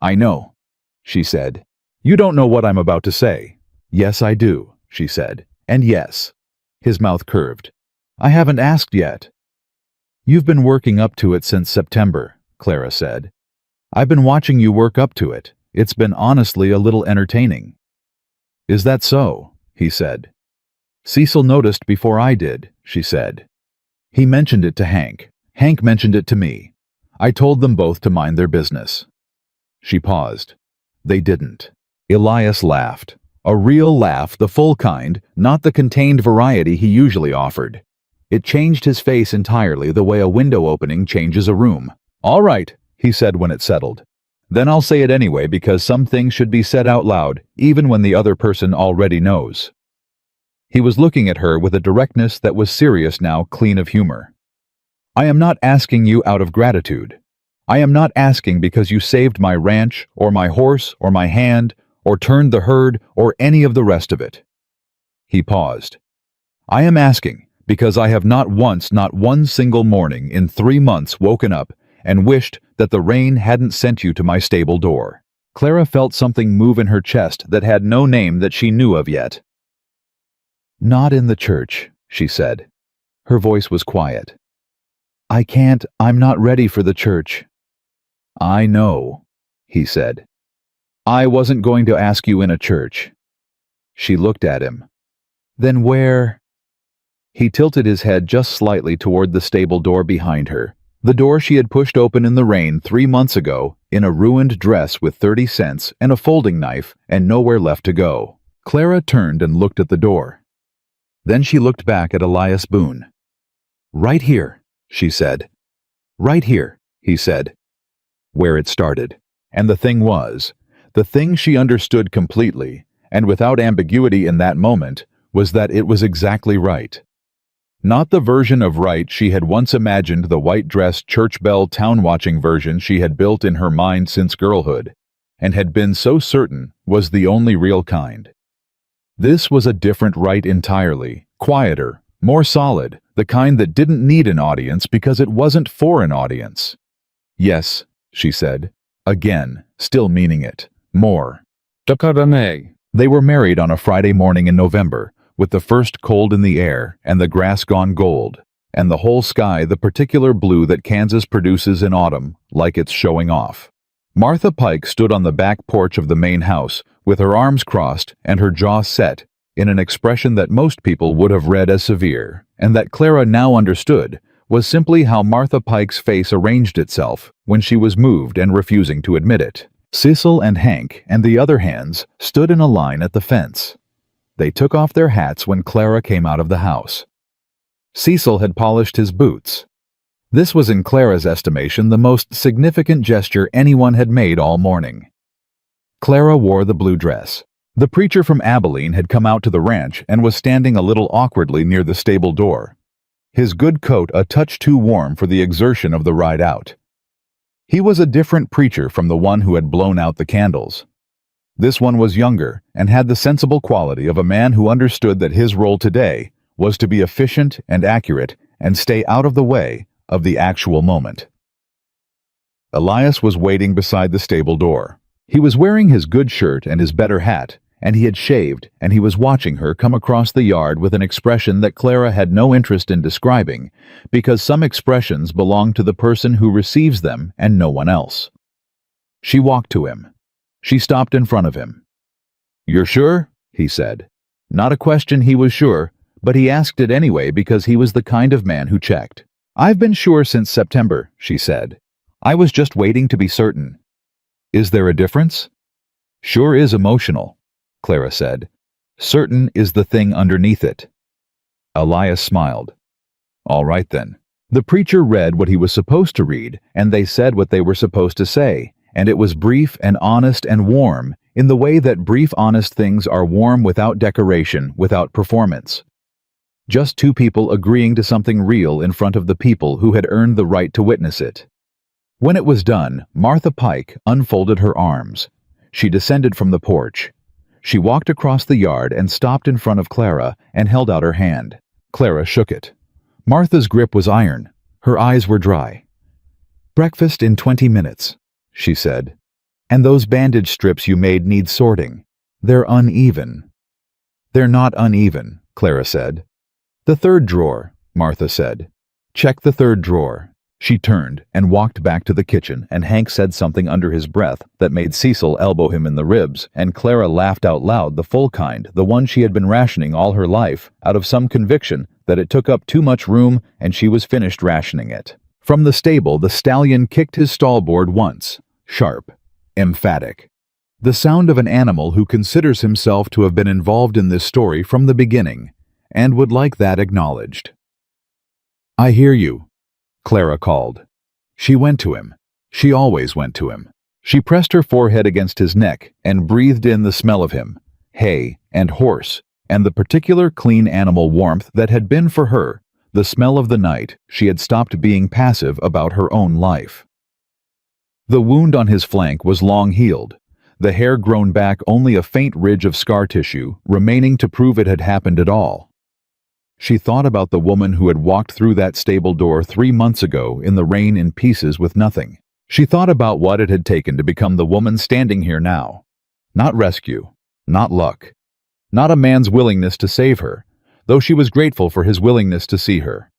I know, she said. You don't know what I'm about to say. Yes, I do, she said. And yes. His mouth curved. I haven't asked yet. You've been working up to it since September, Clara said. I've been watching you work up to it. It's been honestly a little entertaining. Is that so? He said. Cecil noticed before I did, she said. He mentioned it to Hank. Hank mentioned it to me. I told them both to mind their business. She paused. They didn't. Elias laughed. A real laugh, the full kind, not the contained variety he usually offered. It changed his face entirely the way a window opening changes a room. All right, he said when it settled. Then I'll say it anyway because some things should be said out loud, even when the other person already knows. He was looking at her with a directness that was serious now, clean of humor. I am not asking you out of gratitude. I am not asking because you saved my ranch, or my horse, or my hand, or turned the herd, or any of the rest of it. He paused. I am asking because I have not once, not one single morning in 3 months woken up and wished that the rain hadn't sent you to my stable door. Clara felt something move in her chest that had no name that she knew of yet. Not in the church, she said. Her voice was quiet. I'm not ready for the church. I know, he said. I wasn't going to ask you in a church. She looked at him. Then where? He tilted his head just slightly toward the stable door behind her, the door she had pushed open in the rain 3 months ago, in a ruined dress with 30 cents and a folding knife and nowhere left to go. Clara turned and looked at the door. Then she looked back at Elias Boone. Right here, she said. Right here, he said. Where it started. And the thing she understood completely, and without ambiguity in that moment, was that it was exactly right. Not the version of right she had once imagined, the white-dressed church bell town-watching version she had built in her mind since girlhood, and had been so certain was the only real kind. This was a different right entirely, quieter, more solid, the kind that didn't need an audience because it wasn't for an audience. Yes, she said, again, still meaning it, more. They were married on a Friday morning in November, with the first cold in the air and the grass gone gold, and the whole sky the particular blue that Kansas produces in autumn, like it's showing off. Martha Pike stood on the back porch of the main house, with her arms crossed and her jaw set, in an expression that most people would have read as severe, and that Clara now understood was simply how Martha Pike's face arranged itself when she was moved and refusing to admit it. Cecil and Hank and the other hands stood in a line at the fence. They took off their hats when Clara came out of the house. Cecil had polished his boots. This was in Clara's estimation the most significant gesture anyone had made all morning. Clara wore the blue dress. The preacher from Abilene had come out to the ranch and was standing a little awkwardly near the stable door, his good coat a touch too warm for the exertion of the ride out. He was a different preacher from the one who had blown out the candles. This one was younger and had the sensible quality of a man who understood that his role today was to be efficient and accurate and stay out of the way of the actual moment. Elias was waiting beside the stable door. He was wearing his good shirt and his better hat, and he had shaved, and he was watching her come across the yard with an expression that Clara had no interest in describing, because some expressions belong to the person who receives them and no one else. She walked to him. She stopped in front of him. "You're sure?" he said. Not a question he was sure, but he asked it anyway because he was the kind of man who checked. "I've been sure since September," she said. "I was just waiting to be certain." "Is there a difference?" "Sure is emotional," Clara said. "Certain is the thing underneath it." Elias smiled. "All right then." The preacher read what he was supposed to read, and they said what they were supposed to say, and it was brief and honest and warm, in the way that brief, honest things are warm without decoration, without performance. Just two people agreeing to something real in front of the people who had earned the right to witness it. When it was done, Martha Pike unfolded her arms. She descended from the porch. She walked across the yard and stopped in front of Clara and held out her hand. Clara shook it. Martha's grip was iron. Her eyes were dry. "Breakfast in 20 minutes. she said. "And those bandage strips you made need sorting. They're uneven." "They're not uneven," Clara said. "The third drawer," Martha said. "Check the third drawer." She turned and walked back to the kitchen, and Hank said something under his breath that made Cecil elbow him in the ribs, and Clara laughed out loud, the full kind, the one she had been rationing all her life, out of some conviction that it took up too much room and she was finished rationing it. From the stable, the stallion kicked his stallboard once, sharp, emphatic. The sound of an animal who considers himself to have been involved in this story from the beginning, and would like that acknowledged. "I hear you," Clara called. She went to him. She always went to him. She pressed her forehead against his neck and breathed in the smell of him, hay and horse, and the particular clean animal warmth that had been for her the smell of the night she had stopped being passive about her own life. The wound on his flank was long healed, the hair grown back, only a faint ridge of scar tissue remaining to prove it had happened at all. She thought about the woman who had walked through that stable door 3 months ago in the rain in pieces with nothing. She thought about what it had taken to become the woman standing here now. Not rescue, not luck, not a man's willingness to save her, though she was grateful for his willingness to see her.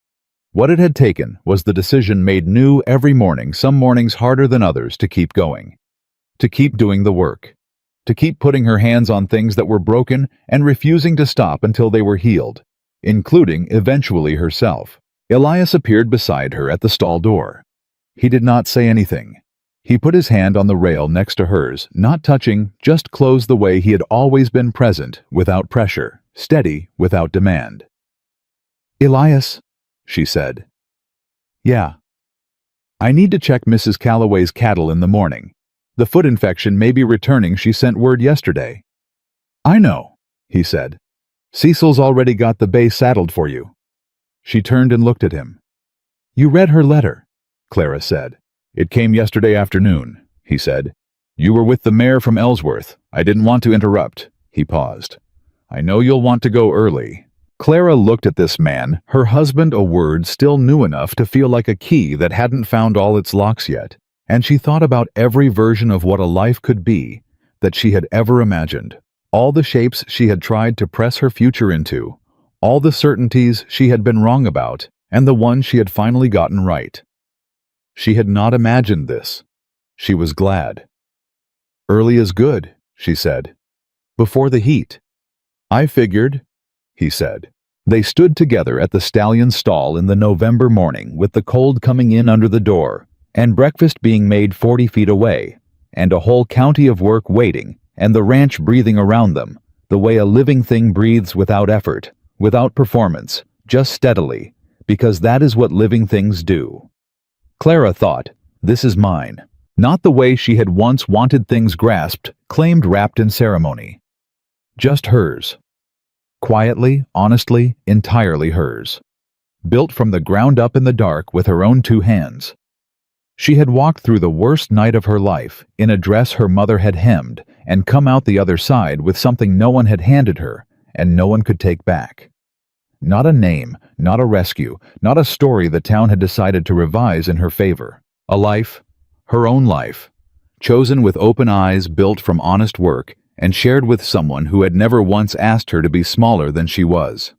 What it had taken was the decision made new every morning, some mornings harder than others, to keep going, to keep doing the work, to keep putting her hands on things that were broken and refusing to stop until they were healed, including eventually herself. Elias appeared beside her at the stall door. He did not say anything. He put his hand on the rail next to hers, not touching, just closed the way he had always been, present, without pressure, steady, without demand. "Elias," she said. "Yeah. I need to check Mrs. Calloway's cattle in the morning. The foot infection may be returning. She sent word yesterday." "I know," he said. "Cecil's already got the bay saddled for you." She turned and looked at him. "You read her letter," Clara said. "It came yesterday afternoon," he said. "You were with the mayor from Ellsworth. I didn't want to interrupt." He paused. "I know you'll want to go early." Clara looked at this man, her husband, a word still new enough to feel like a key that hadn't found all its locks yet, and she thought about every version of what a life could be that she had ever imagined. All the shapes she had tried to press her future into, all the certainties she had been wrong about, and the one she had finally gotten right. She had not imagined this. She was glad. "Early is good," she said. "Before the heat." "I figured," he said. They stood together at the stallion's stall in the November morning, with the cold coming in under the door, and breakfast being made 40 feet away, and a whole county of work waiting, and the ranch breathing around them, the way a living thing breathes, without effort, without performance, just steadily, because that is what living things do. Clara thought, "This is mine." Not the way she had once wanted things grasped, claimed, wrapped in ceremony. Just hers. Quietly, honestly, entirely hers. Built from the ground up in the dark with her own 2 hands. She had walked through the worst night of her life in a dress her mother had hemmed, and come out the other side with something no one had handed her and no one could take back. Not a name, not a rescue, not a story the town had decided to revise in her favor. A life, her own life, chosen with open eyes, built from honest work, and shared with someone who had never once asked her to be smaller than she was.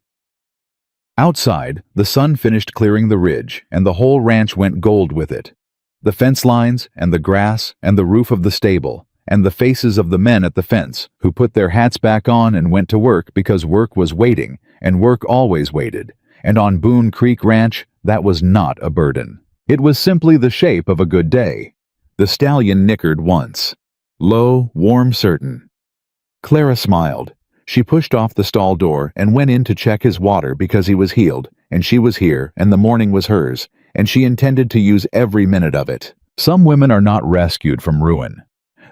Outside, the sun finished clearing the ridge, and the whole ranch went gold with it. The fence lines, and the grass, and the roof of the stable, and the faces of the men at the fence, who put their hats back on and went to work because work was waiting, and work always waited, and on Boone Creek Ranch, that was not a burden. It was simply the shape of a good day. The stallion nickered once. Low, warm, certain. Clara smiled. She pushed off the stall door and went in to check his water because he was healed, and she was here, and the morning was hers, and she intended to use every minute of it. Some women are not rescued from ruin.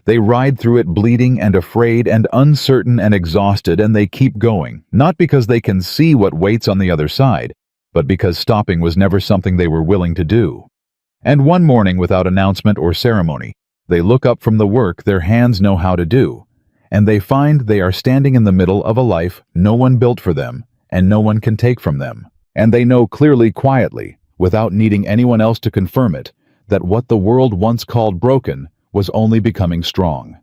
They ride through it bleeding and afraid and uncertain and exhausted, and they keep going, not because they can see what waits on the other side, but because stopping was never something they were willing to do. And one morning, without announcement or ceremony, they look up from the work their hands know how to do, and they find they are standing in the middle of a life no one built for them and no one can take from them. And they know clearly, quietly, without needing anyone else to confirm it, that what the world once called broken was only becoming strong.